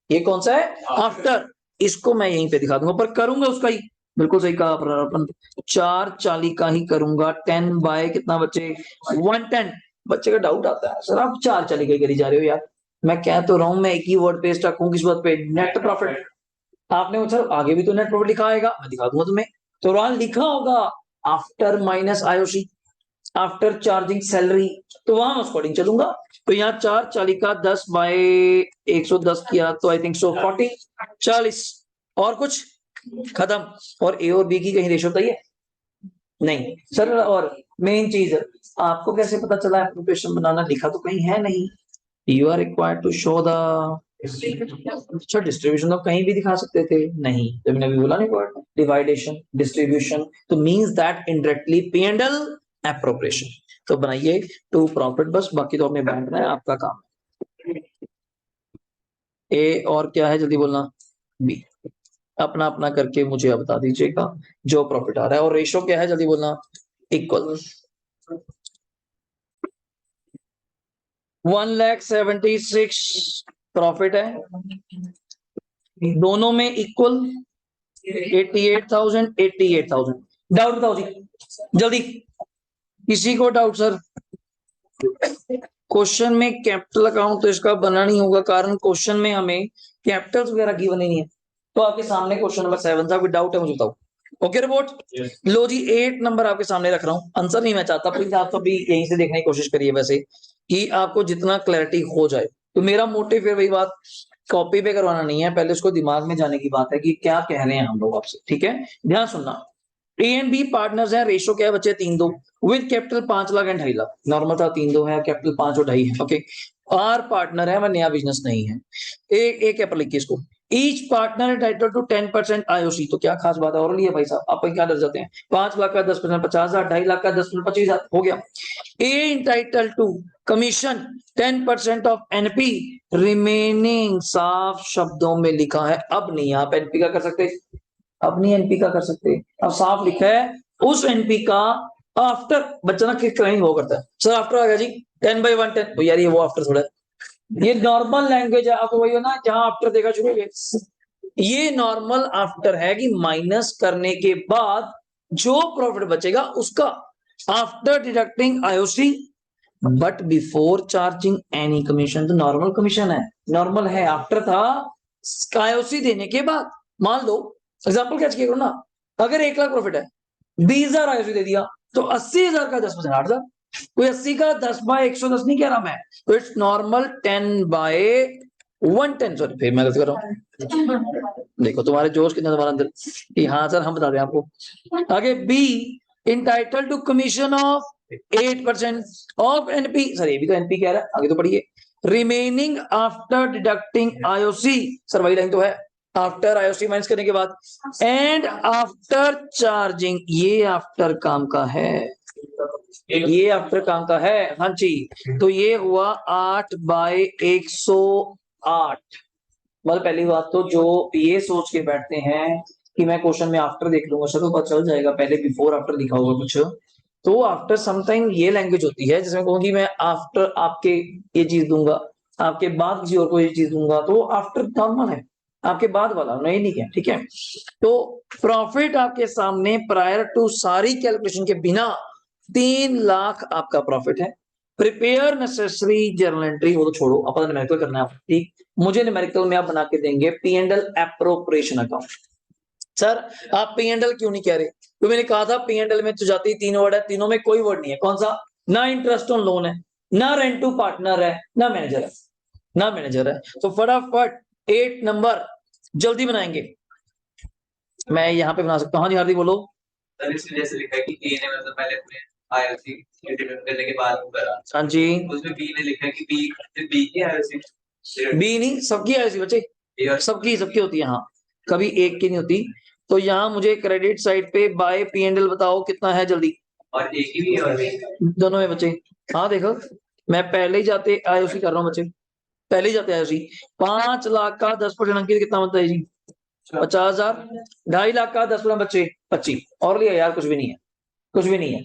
[SPEAKER 1] ये कौन सा है, आफ्टर। इसको मैं यहीं पे दिखा दूंगा, पर करूंगा उसका ही, बिल्कुल सही कहा अपन, 440 का ही करूंगा। 10 बाय कितना बच्चे, 110। बच्चे का डाउट आता है, सर आप 440 का ही करी जा रहे हो यार। मैं कह तो रहा हूं, मैं एक ही वर्ड पे स्टक हूं, किस वर्ड पे, नेट प्रॉफिट। आपने पूछा आगे भी तो नेट प्रॉफिट लिखा आएगा, मैं दिखा दूंगा तुम्हें। तो वहां लिखा होगा after minus IOC, after charging salary, तो वहां मैं अकॉर्डिंग चलूंगा। तो यहाँ 440 का 10 बाय 110 किया, तो आई थिंक सो 40, 40 और कुछ खत्म। और ए और बी की कहीं रेशो बताइए, नहीं सर। और मेन चीज, आपको कैसे पता चला एप्लीकेशन बनाना, लिखा तो कहीं है नहीं। You are required to show the, अच्छा डिस्ट्रीब्यूशन तो कहीं भी दिखा सकते थे, नहीं जब मैंने अभी बोला नहीं वर्ड डिवाइडेशन डिस्ट्रीब्यूशन, तो means that indirectly P&L appropriation. तो बनाइए टू प्रॉफिट बस, बाकी तो हमें बांटना है, आपका काम है। ए और क्या है, जल्दी बोलना, बी। अपना अपना करके मुझे अब बता दीजिएगा जो प्रॉफिट आ रहा है। और रेशो क्या है, जल्दी बोलना, इक्वल। 1,76,000 प्रॉफिट है, दोनों में इक्वल 88,000 88,000। डाउट बताओ जी, जल्दी, किसी को डाउट सर। क्वेश्चन में कैपिटल अकाउंट तो इसका बना नहीं होगा, कारण क्वेश्चन में हमें कैपिटल्स वगैरह गिवन नहीं है। तो आपके सामने क्वेश्चन नंबर 7 था, कोई डाउट है मुझे बताओ। ओके रिपोर्ट, लो जी 8 नंबर आपके सामने रख रहा हूँ, आंसर नहीं मैं चाहता, प्लीज आप तो भी यहीं से देखने की कोशिश करिए, वैसे कि आपको जितना क्लैरिटी हो जाए। तो मेरा मोटिव है वही बात, कॉपी पे करवाना नहीं है, पहले उसको दिमाग में जाने की बात है कि क्या कह रहे हैं हम लोग आपसे। ठीक है, ध्यान सुनना। ए एंड बी पार्टनर्स हैं, रेशो क्या है बच्चे, 3-2, with capital 5 lakh and 2.5 lakh. Normal था 3-2 है, कैपिटल 5 और 2.5 है। ओके, आर पार्टनर है, मैं नया बिजनेस नहीं है। ए क्या पर लिखिए इसको, each partner entitle to 10% IOC. तो क्या खास बात है, और नहीं है भाई साहब, आप क्या डर जाते हैं, 5 लाख का 10%, 50,000, 2.5 लाख का 10%, 25,000 हो गया। A entitle to commission 10% of NP remaining, साफ शब्दों में लिखा है। अब नहीं आप एनपी का कर सकते, अब नहीं एनपी का कर सकते, अब साफ लिखा है उस एनपी का आफ्टर। बच्चा ना किस तरह वो करता है, सर आफ्टर आ गया जी 10/110, तो यार ये वो आफ्टर थोड़ा, ये नॉर्मल लैंग्वेज है, आपको वही हो ना जहां आफ्टर देखा शुरू हो, ये नॉर्मल आफ्टर है कि माइनस करने के बाद जो प्रॉफिट बचेगा उसका, after deducting IOC but before charging any commission, तो नॉर्मल कमीशन है, नॉर्मल है, आफ्टर था आईओसी देने के बाद। मान लो एग्जाम्पल कैच किया करो ना, अगर 1 लाख प्रॉफिट है, 20,000 आईओसी दे दिया, तो 80,000 का 10%, 8,000। कोई 80 का 10/110 नहीं कह रहा मैं, तो इट्स नॉर्मल 10/110। सॉरी, फिर मैं गलती कर रहा हूँ। देखो तुम्हारे जोश कितना तुम्हारे अंदर कि हाँ सर हम बता दें आपको। आगे B, entitle to commission of 8% of NP, sir ये भी तो एनपी कह रहा है, आगे तो पढ़िए। Remaining after deducting IOC, sir वही लाइन तो है, आफ्टर आईओसी माइनस करने के बाद, एंड आफ्टर चार्जिंग, ये आफ्टर काम का है, ये आफ्टर काम का है, हाँ जी। तो ये हुआ 8/108। मतलब पहली बात तो जो ये सोच के बैठते हैं कि मैं क्वेश्चन में आफ्टर देख लूंगा सर तो पता चल जाएगा, पहले बिफोर आफ्टर लिखा होगा कुछ, तो आफ्टर समटाइम ये लैंग्वेज होती है जिसमें कहूंगी मैं आफ्टर आपके ये चीज दूंगा, आपके बाद किसी और को ये चीज दूंगा, तो आफ्टर नॉर्मल है, आपके बाद वाला नहीं, नहीं है, ठीक है। तो प्रॉफिट आपके सामने प्रायर टू सारी कैलकुलेशन के बिना 3 लाख आपका प्रॉफिट है। प्रिपेयर नेसेसरी जर्नल एंट्री, वो तो छोड़ो, अपन न्यूमेरिकल करना है, ठीक। मुझे न्यूमेरिकल में आप बना के देंगे P and L appropriation account. Sir आप पी एंड एल क्यों नहीं कह रहे, तो मैंने कहा था पी एंड एल में तो जाते ही 3 वर्ड है, तीनों में कोई वर्ड नहीं है, कौन सा, ना इंटरेस्ट ऑन लोन है, ना रेंट टू पार्टनर है, ना मैनेजर है, ना मैनेजर है। तो फटाफट 8 नंबर जल्दी बनाएंगे, मैं यहाँ पे बना सकता हूँ। हाँ जी हार्दिक बोलो।
[SPEAKER 2] सर इसमें जैसे लिखा है कि ए ने मतलब पहले अपने आईओसी डिडक्ट करने के बाद वो करा,
[SPEAKER 1] हाँ जी,
[SPEAKER 2] उसमें बी ने लिखा है कि बी की आईओसी,
[SPEAKER 1] बी नहीं सबकी आईओसी बच्चे, सबकी सबकी होती है, हाँ कभी एक की नहीं होती। तो यहाँ मुझे क्रेडिट साइड पे बाय पी एंड एल बताओ कितना है जल्दी,
[SPEAKER 2] और एक ही भी है और भी
[SPEAKER 1] दोनों में बच्चे। हाँ देखो मैं पहले ही जाते आईओसी कर रहा हूँ बच्चे, पहले ही जाते आईओसी। 5 लाख का 10% अंकित कितना बनता है जी, 50,000। 2.5 लाख का 10% बच्चे 25, और लिया यार कुछ भी नहीं है, कुछ भी नहीं है,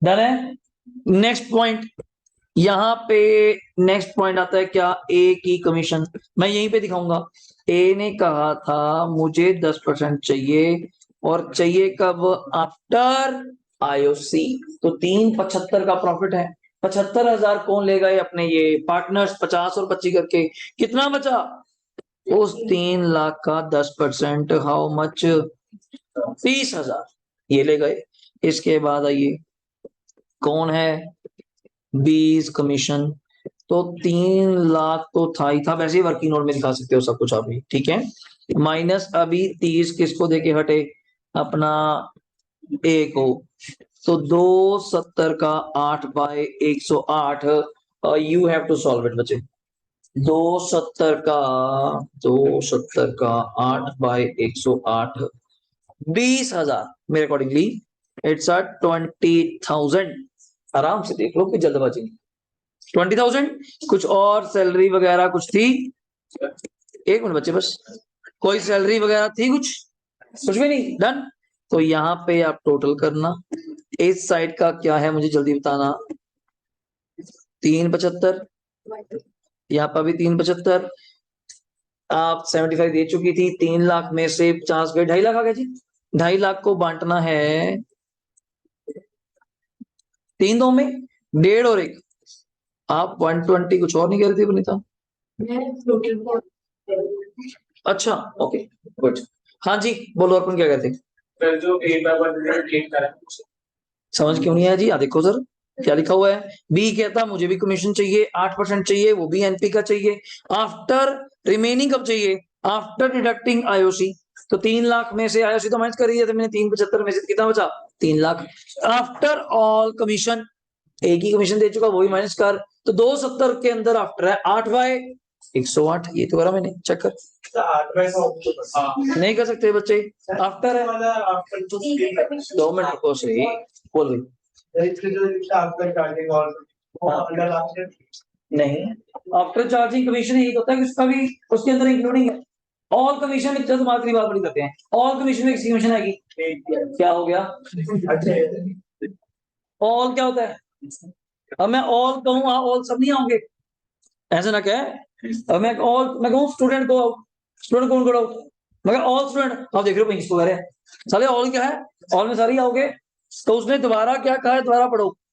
[SPEAKER 1] डन है। नेक्स्ट पॉइंट, यहाँ पे नेक्स्ट पॉइंट आता है क्या, ए की कमीशन, मैं यहीं पे दिखाऊंगा। ए ने कहा था मुझे 10% चाहिए, और चाहिए कब, आफ्टर आईओसी। तो 375 का प्रॉफिट है, 75,000 कौन लेगा, ये अपने ये पार्टनर्स, 50 और 25 करके कितना बचा, उस 3 लाख का 10%, हाउ मच, 30,000 ये ले गए। इसके बाद आइए कौन है, 20 कमीशन, तो 3 लाख तो था ही था, वैसे ही वर्किंग नोट में दिखा सकते हो सब कुछ आप भी, ठीक है। माइनस अभी 30 किसको देके हटे, अपना ए को, तो 270 का 8/108, you have to solve it बच्चे। 270 का 8/108, 20,000 मेरे अकॉर्डिंगली इट्स 20,000। आराम से देख लो कि जल्दबाजी नहीं, 20,000। कुछ और सैलरी वगैरह कुछ थी, एक मिनट बच्चे बस, कोई सैलरी वगैरह थी कुछ, कुछ भी नहीं, डन। तो यहाँ पे आप टोटल करना, इस साइड का क्या है मुझे जल्दी बताना, 375, यहाँ पर भी 375, आप 75 दे चुकी थी, 3 लाख में से 50 गए, 2.5 लाख आ गया जी। 2.5 लाख को बांटना है 3 दो में, 1.5 और 1, आप 120 कुछ और नहीं कह रही थी वनीता, अच्छा ओके गुड। हाँ जी बोलो अर्पण क्या कहते,
[SPEAKER 2] जो ए पर
[SPEAKER 1] समझ क्यों नहीं आया जी, देखो सर क्या लिखा हुआ है, बी कहता मुझे भी कमीशन चाहिए, 8% चाहिए, वो भी एनपी का चाहिए, आफ्टर रिमेनिंग कब चाहिए, आफ्टर डिडक्टिंग आईओसी। तो 3 लाख में से आईओसी तो माइनस कर रही है, तो मैंने 375 में से कितना बचा, 3 लाख। आफ्टर ऑल कमीशन, एक ही कमीशन दे चुका, वही माइनस कर, तो 270 के अंदर आफ्टर है 8/108, ये तो करा मैंने, चेक कर, नहीं कर सकते बच्चे, आफ्टर है, 2 मिनट रुको सही, बोल भाई, नहीं आफ्टर चार्जिंग कमीशन यही होता है कि उसका भी उसके अंदर इंक्लूडिंग है। ऑल कमीशन में जब आखिरी बात बड़ी करते हैं, ऑल कमीशन में किसी कमीशन आएगी, क्या हो गया, ऑल क्या होता है, अब मैं ऑल कहूँ ऑल सब नहीं आओगे, ऐसे ना कहे, अब मैं ऑल मैं कहूँ स्टूडेंट गो आउट, स्टूडेंट कौन गो आउट, मगर ऑल स्टूडेंट, आप देख रहे हो किसको कह रहे हैं, साले ऑल क्या है, ऑल में सारी आओगे, तो उसने दोबारा क्या कहा है, दोबारा पढ़ो,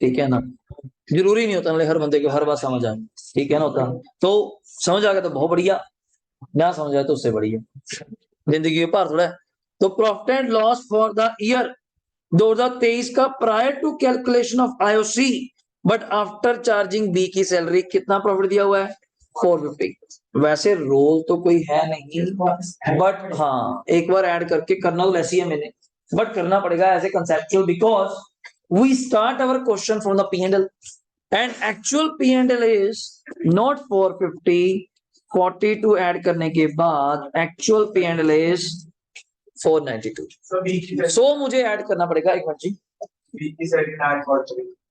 [SPEAKER 1] ठीक है ना, जरूरी नहीं होता मतलब हर बंदे को हर बात समझ आए, ठीक है ना होता, तो समझ आ गया तो बहुत बढ़िया, ना समझ आए तो उससे बढ़िया, जिंदगी के पार थोड़ा है। तो profit and loss for the year 2023 का prior to calculation of IOC but after charging B की सैलरी कितना प्रॉफिट दिया हुआ है 450। वैसे रोल तो कोई है नहीं, बट हाँ एक बार ऐड करके करना तो वैसे ही है मैंने, बट करना पड़ेगा as a conceptual because we start our question from the P&L and actual P&L is not 450, 42 add करने के बाद एक्चुअल P&L इज 492। सो मुझे ऐड करना पड़ेगा एक मिनट जी,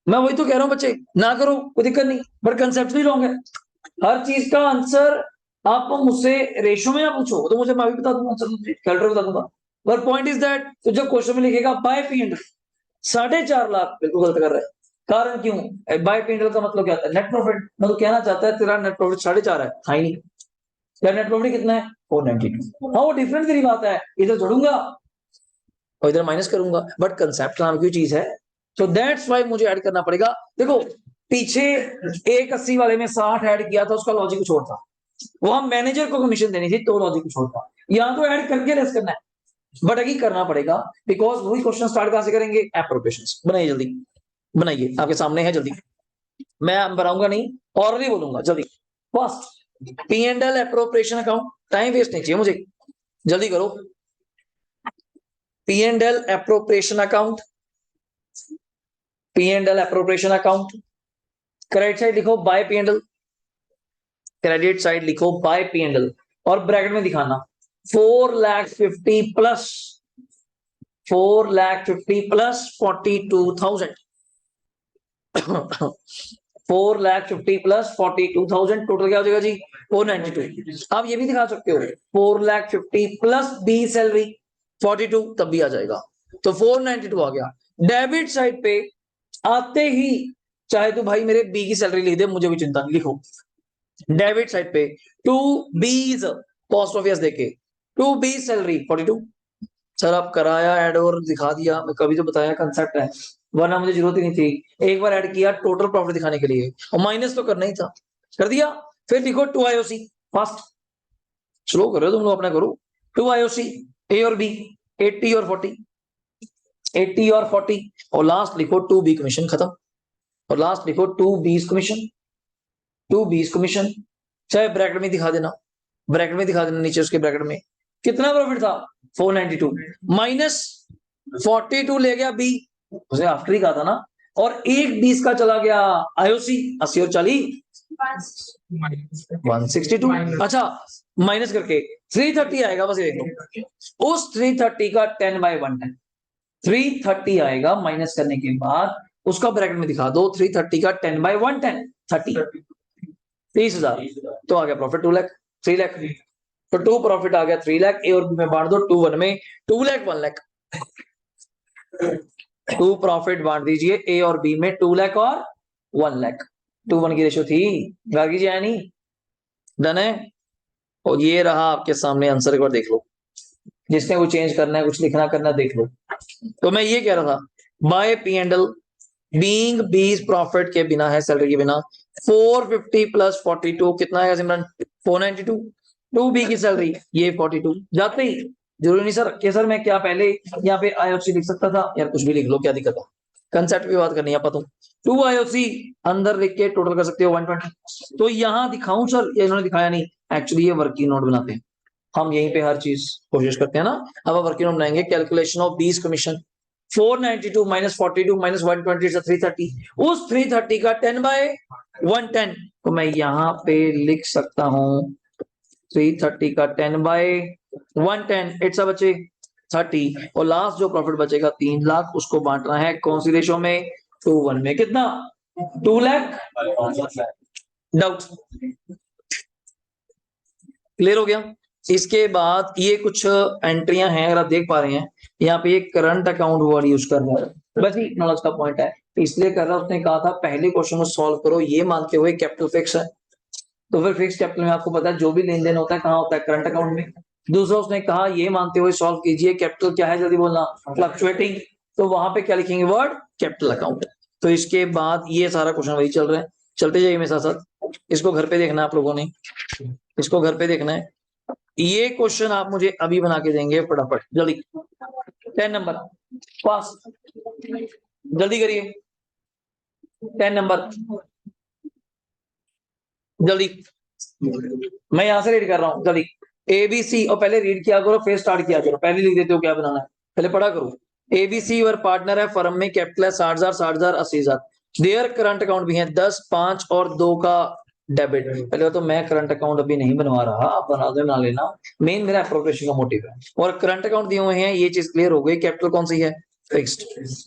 [SPEAKER 1] मैं वही तो कह रहा हूँ बच्चे, ना करो कोई दिक्कत नहीं, बट कंसेप्ट भी लॉन्ग है। हर चीज का आंसर आप मुझसे रेशो में आप पूछो तो मुझे मैं भी बता दूंगा आंसर, कैलकुलेटर बता दूंगा, पर पॉइंट इज दैट तो जब क्वेश्चन में लिखेगा बाय P&L 4.5 लाख बिल्कुल गलत कर रहा है। कारण क्यों, बाय P&L का मतलब क्या होता है नेट प्रॉफिट, मतलब कहना चाहता है तेरा नेट प्रॉफिट 4.5 है, था ही नहीं, तेरा नेट प्रॉफिट कितना है 492। हाँ वो डिफरेंट तेरी बात है, इधर जोड़ूंगा और इधर माइनस करूंगा, बट कंसेप्ट नाम की चीज है, सो दैट्स वाई मुझे ऐड करना पड़ेगा। देखो पीछे 180 वाले में 60 ऐड किया था, उसका लॉजिक कुछ और था, वहां मैनेजर को कमीशन देनी थी तो लॉजिक कुछ और था, यहाँ तो ऐड करके लेस करना है, बट अभी करना पड़ेगा बिकॉज वही क्वेश्चन स्टार्ट कहां से करेंगे, एप्रोप्रिएशंस। बनाइए जल्दी, बनाइए आपके सामने है, जल्दी मैं बनाऊंगा नहीं और नहीं बोलूंगा, जल्दी first P&L appropriation account, time waste नहीं चाहिए मुझे, जल्दी करो। P&L appropriation account, P&L appropriation account, credit side लिखो बाय P&L, क्रेडिट साइड लिखो बाय P&L और ब्रैकेट में दिखाना 4,50,000 प्लस 4,50,000 प्लस 42,000 4,50,000 प्लस 42,000 टोटल क्या हो जाएगा जी 492। आप ये भी दिखा सकते हो 4,50,000 प्लस बी सैलरी 42 तब भी आ जाएगा, तो 492 आ गया। डेबिट साइड पे आते ही चाहे तो भाई मेरे बी की सैलरी लिख दे, मुझे भी चिंता नहीं, लिखो डेबिट साइड पे टू बीज कॉस्ट ऑफ यस देके टू बी सैलरी 42। सर आप कराया ऐड और दिखा दिया, मैं कभी तो बताया कंसेप्ट है, वरना मुझे जरूरत ही नहीं थी, एक बार ऐड किया टोटल प्रॉफिट दिखाने के लिए और माइनस तो करना ही था, कर दिया। फिर लिखो 2 आईओसी, फास्ट स्लो करो तुम लोग अपना करो, 2 आईओसी ए और बी 80 और 40, 80 और 40 और लास्ट लिखो 2 बी कमीशन, खत्म। और लास्ट लिखो 2 बीस कमीशन, 2 बीस कमीशन, चाहे ब्रैकेट में दिखा देना, ब्रैकेट में दिखा देना नीचे उसके ब्रैकेट में कितना प्रॉफिट था 492 माइनस 42 ले गया बी, उसे आफ्टर ही कहा था ना, और एक 20 का चला गया आईओसी 80 और 40 162, अच्छा माइनस करके 330 आएगा, बस ये देख लो उस 330 का 10 बाय 110 330 आएगा माइनस करने के बाद, उसका ब्रैकेट में दिखा दो 330 का 10 बाय 110 30 30,000, तो आ गया प्रॉफिट 2 लाख 3 लाख, तो 2 प्रॉफिट आ गया 3 लाख, ए और बी में बांट दो 2 1 में 2 लाख 1 लाख, 2 प्रॉफिट बांट दीजिए ए और बी में 2 लाख और 1 लाख, 2:1 की रेशो थी, गागी जी आया नहीं, डन है। और ये रहा आपके सामने आंसर, एक बार देख लो, जिसने कुछ चेंज करना है कुछ लिखना करना है देख लो। तो मैं ये कह रहा था बाय P&L बीइंग बीस प्रॉफिट के बिना है, सैलरी के बिना 450 प्लस 42 कितना आएगा सिमरन 492, 2 बी की सैलरी ये 42 जाते ही, जरूरी नहीं सर कि सर मैं क्या पहले यहाँ पे आईओसी लिख सकता था, यार कुछ भी लिख लो क्या दिक्कत है, कंसेप्ट की बात करनी है पता, 2 आईओसी अंदर लिख के टोटल कर सकते हो 120। तो यहाँ दिखाऊं सर, ये इन्होंने दिखाया नहीं, एक्चुअली ये वर्किंग नोट बनाते हैं, हम यहीं पे हर चीज कोशिश करते हैं ना। अब वर्किंग नोट बनाएंगे, कैलकुलेशन ऑफ बीस कमीशन 492 माइनस 42 माइनस 120 330, उस 330 का 10 बाय 110, तो मैं यहाँ पे लिख सकता हूँ 330 का 10 बाय 110 इट्स अ बच्चे 30, और लास्ट जो प्रॉफिट बचेगा 3 लाख, उसको बांटना है कौन सी रेशो में 2:1 में, कितना 2 लाख, डाउट क्लियर हो गया। इसके बाद ये कुछ एंट्रियां हैं अगर आप देख पा रहे हैं, यहाँ पे एक करंट अकाउंट वर्ड यूज कर रहा है, बस ही नॉलेज का पॉइंट है, इसलिए कर रहा है, उसने कहा था पहले क्वेश्चन को सॉल्व करो ये मानते हुए कैपिटल फिक्स है, तो फिर फिक्स कैपिटल में आपको पता है जो भी लेन देन होता है कहाँ होता है करंट अकाउंट में। दूसरा उसने कहा ये मानते हुए सॉल्व कीजिए कैपिटल क्या है, जल्दी बोलना फ्लक्चुएटिंग, तो वहां पे क्या लिखेंगे वर्ड कैपिटल अकाउंट। तो इसके बाद ये सारा क्वेश्चन वही चल रहा है, चलते जाइए मेरे साथ साथ। इसको घर पे देखना है आप लोगों ने, इसको घर पे देखना है। ये क्वेश्चन आप मुझे अभी बना के देंगे फटाफट, जल्दी। 10 नंबर पास, जल्दी करिए। 10 नंबर जल्दी, मैं यहां से रीड कर रहा हूं, जल्दी। एबीसी, और पहले रीड किया करो फिर स्टार्ट किया करो, पहले लिख देते हो क्या बनाना है, पहले पढ़ा करो। एबीसी वर पार्टनर है, फर्म में कैपिटल है 60,000, 60,000, 80,000। देयर करंट अकाउंट भी है 10, 5 और 2 का डेबिट। पहले तो मैं करंट अकाउंट अभी नहीं बनवा रहा, आप बना दे ना लेना, मेन मेरा अप्रोप्रिएशन का मोटिव है। और करंट अकाउंट दिए हुए हैं, ये चीज क्लियर हो गई। कैपिटल कौन सी है? फिक्स्ड,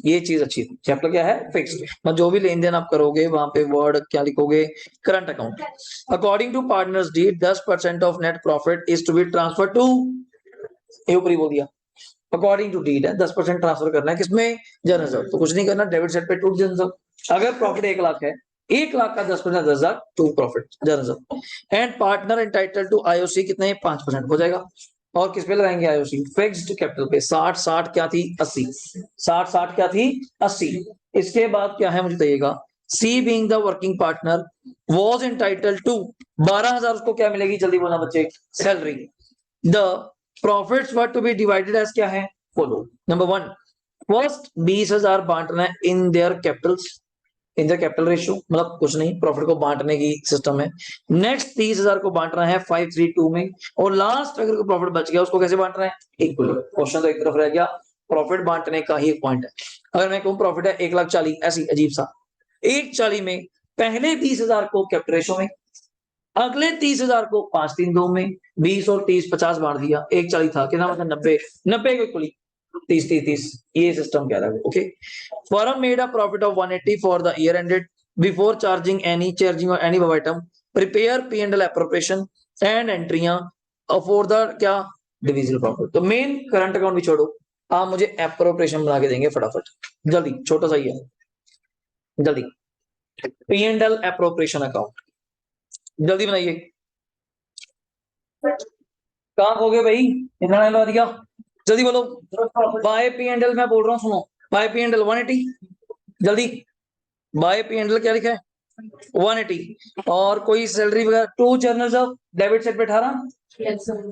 [SPEAKER 1] ये चीज अच्छी थी। कैपिटल क्या है? फिक्स्ड। मतलब जो भी लेन देन आप करोगे वहां पे वर्ड क्या लिखोगे? Current account. According to partners deed 10% of net profit is to be transfer to, ये ऊपर ही बोल दिया, अकॉर्डिंग टू डीड है 10% ट्रांसफर करना है किसमें? General reserve. तो कुछ नहीं करना, डेबिट साइड पे टू जनरल रिजर्व। अगर प्रॉफिट 1 लाख है, 1 लाख का 10%, 10,000 to profit general reserve. And partner entitle to IOC कितने? 5% हो जाएगा। और किस पे लगाएंगे आईओसी? फिक्स्ड कैपिटल पे। 60 60 क्या थी? 80। 60 60 क्या थी? 80। इसके बाद क्या है मुझे बताइएगा। C being the working partner was entitled to 12,000, उसको क्या मिलेगी? जल्दी बोलना बच्चे, salary. The profits were to be divided as क्या है? फॉलो। नंबर 1, फर्स्ट 20,000 बांटना है in their capitals, in the capital ratio, मतलब कुछ नहीं, प्रॉफिट को बांटने की सिस्टम है। नेक्स्ट 30,000 को बांटना है 532 में, और लास्ट अगर प्रॉफिट बच गया उसको कैसे बांटना है? इक्वली। क्वेश्चन तो एक तरफ रह गया, प्रॉफिट बांटने का ही एक पॉइंट है। अगर मैं कहूँ प्रॉफिट है 1,40,000, ऐसी अजीब सा 1,40,000 में पहले 20,000 को कैपिटल रेशियो में, अगले 30,000 को 5-3-2 में, 20 और 30 50 बांट दिया, 1,40,000 था, कितना मतलब 90, 90 को इक्वली 30-30-30, ये सिस्टम कह रहा है। Okay, firm made a profit of 180 for the year ended before charging any item, prepare P and L appropriation and एंट्रियां फॉर द क्या? Divisible profit. तो मेन करंट अकाउंट भी छोड़ो, आप मुझे एप्रोप्रिएशन बना के देंगे फटाफट, जल्दी, छोटा सा ही है, जल्दी। P and L appropriation account जल्दी बनाइए। कहां हो गए भाई, इतना टाइम लगा दिया, जल्दी बोलो। बाय पी एंड एल मैं बोल रहा हूँ, सुनो। बाय पी एंड एल 180, जल्दी। बाय पी एंड एल क्या लिखा है? 180। और कोई सैलरी वगैरह, to journals of debit side पे 18,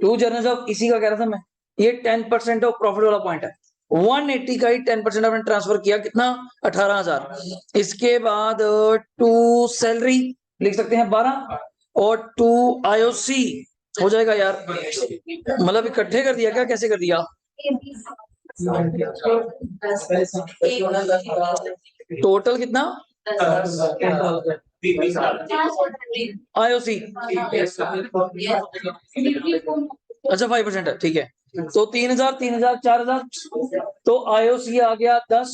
[SPEAKER 1] टू जर्नल्स ऑफ, इसी का कह रहा था मैं, ये 10% ऑफ प्रॉफिट वाला पॉइंट है। 180 का ही 10% आपने ट्रांसफर किया, कितना? 18,000। इसके बाद टू सैलरी लिख सकते हैं 12, और टू आईओसी हो जाएगा यार, मतलब इकट्ठे कर दिया क्या, कैसे कर दिया? टोटल कितना? आईओसी अच्छा 5% है, ठीक है। तो 3,000 3,000 4,000, तो आईओसी आ गया 10,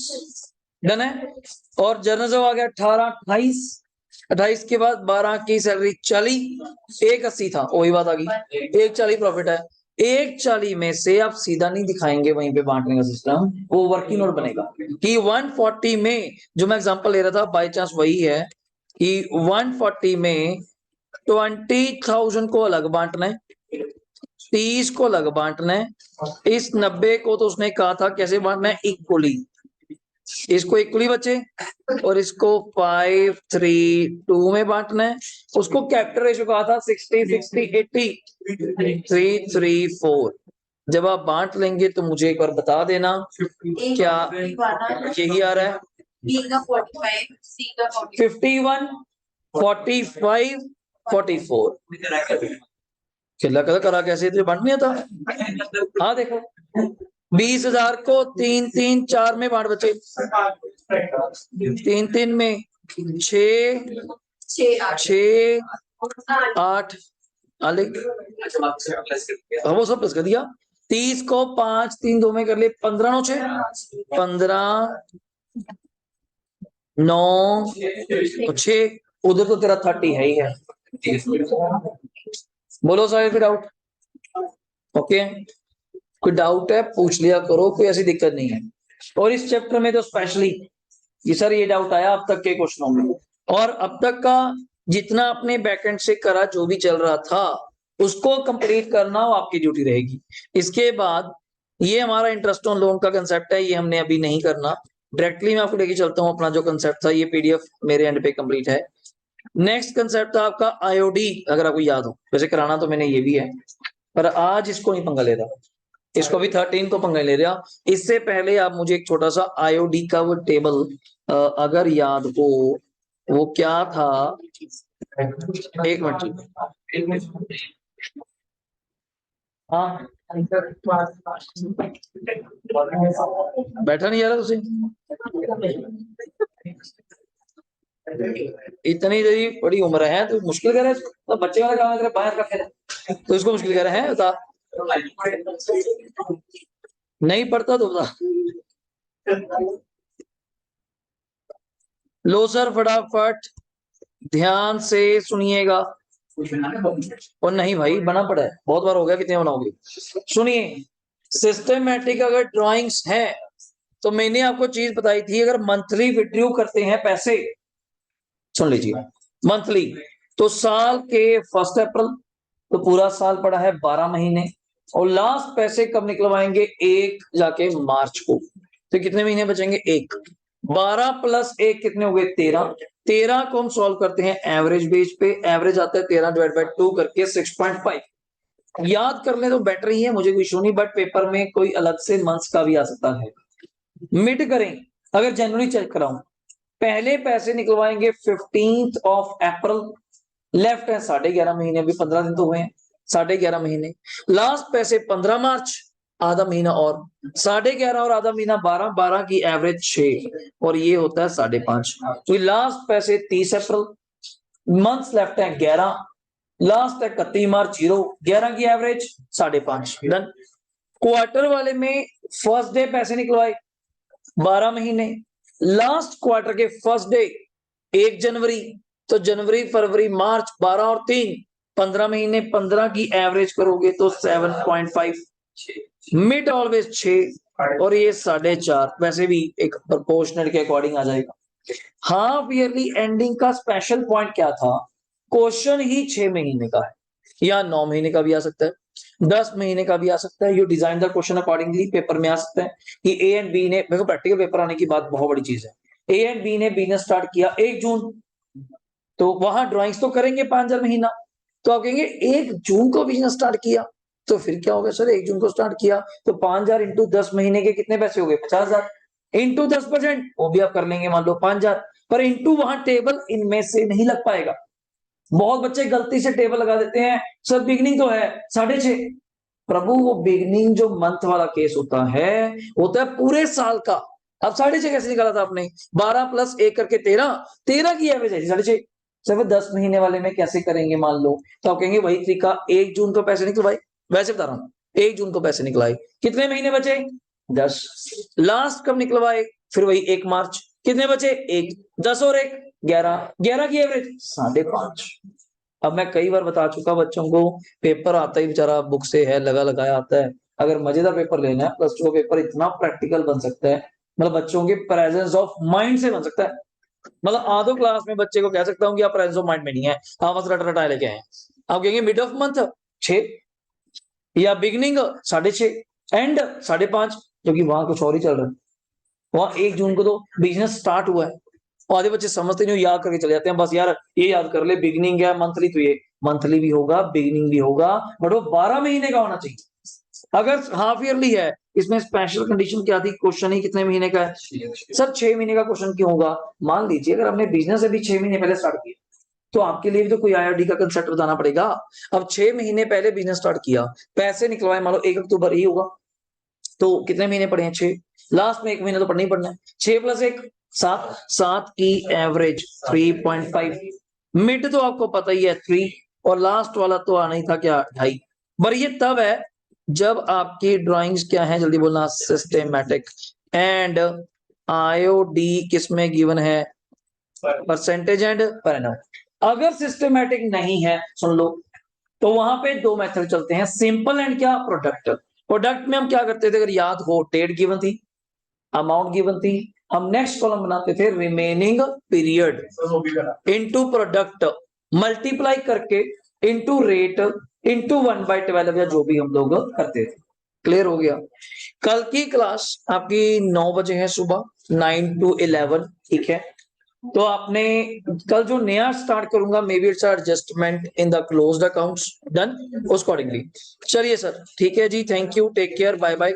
[SPEAKER 1] डन है। और जर्नल आ गया 18 28, 28 के बाद 12 की सैलरी 40, 180 था, वही बात आ गई, 140 प्रॉफिट है। 140 में से आप सीधा नहीं दिखाएंगे वहीं पे बांटने का सिस्टम, वो वर्किंग नोट बनेगा कि 140 में, जो मैं एग्जांपल ले रहा था बाय चांस वही है कि 140 में 20,000 को अलग बांटना है, 30 को अलग बांटना है, इस 90 को तो उसने कहा था कैसे बांटना है? इक्वली। इसको इक्वली बच्चे, और इसको 5-3-2 में बांटना है। उसको कैपिटल रेशियो कहा था 60-60-80, 3-3-4। जब आप बांट लेंगे तो मुझे एक बार बता देना क्या यही आ रहा है? 51 45 44। खिला करा कैसे थे, बांट नहीं आता? हाँ देखो, 20,000 को 3-3-4 में बांट बचे, 3-3 में 6 8 वो सब प्लस कर दिया। 30 को 5-3-2 में कर लिए, 15 9 6 15 9 तो 6, उधर तो तेरा 30 है ही है। बोलो सारे फिर डाउट? ओके, कोई डाउट है पूछ लिया करो, कोई ऐसी दिक्कत नहीं है। और इस चैप्टर में तो स्पेशली कि सर ये डाउट आया अब तक के क्वेश्चनों में, और अब तक का जितना अपने बैकएंड से करा, जो भी चल रहा था उसको कंप्लीट करना वो आपकी ड्यूटी रहेगी। इसके बाद ये हमारा इंटरेस्ट ऑन लोन का कंसेप्ट है, ये हमने अभी नहीं करना, डायरेक्टली मैं आपको लेके चलता हूँ, अपना जो कंसेप्ट था ये पीडीएफ मेरे एंड पे कंप्लीट है। नेक्स्ट कंसेप्ट था आपका आईओडी, अगर आपको याद हो, वैसे कराना तो मैंने ये भी है, पर आज इसको नहीं पंगा ले रहा, इसको भी 13 को पंगा ले रहा। इससे पहले आप मुझे एक छोटा सा आईओडी का वो टेबल अगर याद हो, वो क्या था, एक मिनट। हाँ, बैठा नहीं जा रहा तुझे, इतनी देरी बड़ी उम्र है तो मुश्किल कर रहा है इसको? तो बच्चे वाला काम है तेरा, बाहर का खेल, तो इसको मुश्किल कर रहा है, बता। नहीं पढ़ता तो बता। लो सर, फटाफट ध्यान से सुनिएगा। और नहीं भाई, बना पड़ा है, बहुत बार हो गया, कितने बनाओगे। सुनिए, सिस्टमेटिक अगर ड्राइंग्स है तो मैंने आपको चीज बताई थी, अगर मंथली विड्रू करते हैं पैसे, सुन लीजिए, मंथली, तो साल के 1 अप्रैल, तो पूरा साल पड़ा है 12 महीने, और लास्ट पैसे कब निकलवाएंगे, 1 जाके मार्च को, तो कितने महीने बचेंगे, 1। 12 प्लस 1 कितने हो गए, 13। 13 को हम सॉल्व करते हैं एवरेज बेस पे, एवरेज आता है 13 डिवाइड बाय 2 करके 6.5। याद कर ले तो बेटर ही है, मुझे कोई इशू नहीं, बट पेपर में कोई अलग से मंथ्स का भी आ सकता है। मिड करें, अगर जनवरी चेक कराऊं, पहले पैसे निकलवाएंगे 15 अप्रैल, लेफ्ट है 11.5 महीने, अभी 15 दिन तो हुए हैं, 11.5 महीने। लास्ट पैसे 15 मार्च, आधा महीना और, 11.5 और आधा महीना 12, 12 की एवरेज 6, और ये होता है 5.5। तो लास्ट पैसे 30 अप्रैल, मंथ्स लेफ्ट है 11, लास्ट है 31 मार्च 0, 11 की एवरेज 5.5, डन। क्वार्टर वाले में फर्स्ट डे पैसे निकलवाए 12 महीने, लास्ट क्वार्टर के फर्स्ट डे 1 जनवरी, तो जनवरी फरवरी मार्च 12 और 3 15 महीने, 15 की एवरेज करोगे तो 7.5, मिड ऑलवेज 6, और ये 4.5, वैसे भी एक प्रोपोर्शनल के अकॉर्डिंग आ जाएगा। हाफ ईयरली एंडिंग का स्पेशल पॉइंट क्या था, क्वेश्चन ही 6 महीने का है, या 9 महीने का भी आ सकता है, 10 महीने का भी आ सकता है, you design the question accordingly, paper में आ सकता है कि ए एंड बी ने, देखो प्रैक्टिकल पेपर आने की बात बहुत बड़ी चीज है, ए एंड बी ने बिजनेस स्टार्ट किया 1 जून, तो वहां ड्राइंग्स तो करेंगे 5,000 महीना, तो आप कहेंगे 1 जून को बिजनेस स्टार्ट किया, तो फिर क्या होगा सर, 1 जून को स्टार्ट किया तो 5,000 इंटू 10 महीने के कितने पैसे हो गए, 50,000, इंटू 10%, वो भी आप कर लेंगे, मान लो 5,000, पर इंटू वहां टेबल इनमें से नहीं लग पाएगा। बहुत बच्चे गलती से टेबल लगा देते हैं, सर बिगनिंग तो है 6.5, प्रभु वो बिगनिंग जो मंथ वाला केस होता है पूरे साल का। अब 6.5 कैसे निकाला था आपने, 12 प्लस 1 करके 13, 13 की एवरेज है 6.5। सर 10 महीने वाले में कैसे करेंगे, मान लो, तो आप कहेंगे वही तरीका, 1 जून को पैसे निकलवाए, वैसे बता रहा हूँ, 1 जून को पैसे निकलाए, कितने महीने बचे, 10, लास्ट कब निकलवाए, फिर वही 1 मार्च, कितने बचे, 1, 10 और 1, 11, 11 की एवरेज 5.5। अब मैं कई बार बता चुका बच्चों को, पेपर आता ही बेचारा बुक से है लगा लगाया आता है, अगर मजेदार पेपर लेना है प्लस 2 का पेपर इतना प्रैक्टिकल बन सकता है, मतलब बच्चों के प्रेजेंस ऑफ माइंड से बन सकता है, मतलब आधो क्लास में बच्चे को कह सकता हूँ कि आप प्रेजेंस ऑफ माइंड में नहीं है, आप बस रट रटाए लेके आए, आप कहेंगे मिड ऑफ मंथ 6, या बिगनिंग 6.5, एंड 5.5, क्योंकि वहां कुछ और ही चल रहा है, वहां 1 जून को तो बिजनेस स्टार्ट हुआ है, और आधे बच्चे समझते नहीं, याद करके चले जाते हैं, बस यार ये याद कर ले, बिगनिंग है मंथली, तो ये मंथली भी होगा, बिगनिंग भी होगा, बट वो 12 महीने का होना चाहिए। अगर हाफ ईयरली है, इसमें स्पेशल कंडीशन क्या थी, क्वेश्चन ही कितने महीने का है, सर 6 महीने का क्वेश्चन क्यों होगा, मान लीजिए अगर हमने बिजनेस अभी 6 महीने पहले स्टार्ट किया, तो आपके लिए भी तो कोई आईआरडी का कंसेप्ट बताना पड़ेगा। अब 6 महीने पहले बिजनेस स्टार्ट किया, पैसे निकलवाए, मान लो 1 अक्टूबर ही होगा, तो कितने महीने पड़े हैं, 6, लास्ट में 1 महीना तो पढ़ना ही पड़ना है, 6 प्लस 1 7, 7 की एवरेज 3.5, मिड तो आपको पता ही है 3, और लास्ट वाला तो आना ही था क्या, 2.5, पर ये तब है जब आपकी ड्राइंग्स क्या है, जल्दी बोलना, सिस्टेमैटिक, एंड आईओडी किसमें गिवन है, परसेंटेज एंड पर एनम। अगर सिस्टेमैटिक नहीं है, सुन लो, तो वहां पे 2 मेथड चलते हैं, सिंपल एंड क्या, प्रोडक्ट। प्रोडक्ट में हम क्या करते थे, अगर याद हो, डेट गिवन थी, अमाउंट गिवन थी, हम नेक्स्ट कॉलम बनाते थे remaining period into product, multiply करके इनटू रेट इनटू 1/12, या जो भी हम लोग करते थे। क्लियर हो गया। कल की क्लास आपकी 9 बजे है सुबह, 9 to 11, ठीक है। तो आपने कल जो नया स्टार्ट करूंगा, may be its adjustment in the closed accounts, done उस अकॉर्डिंगली। चलिए सर, ठीक है जी, thank you, take care, bye bye.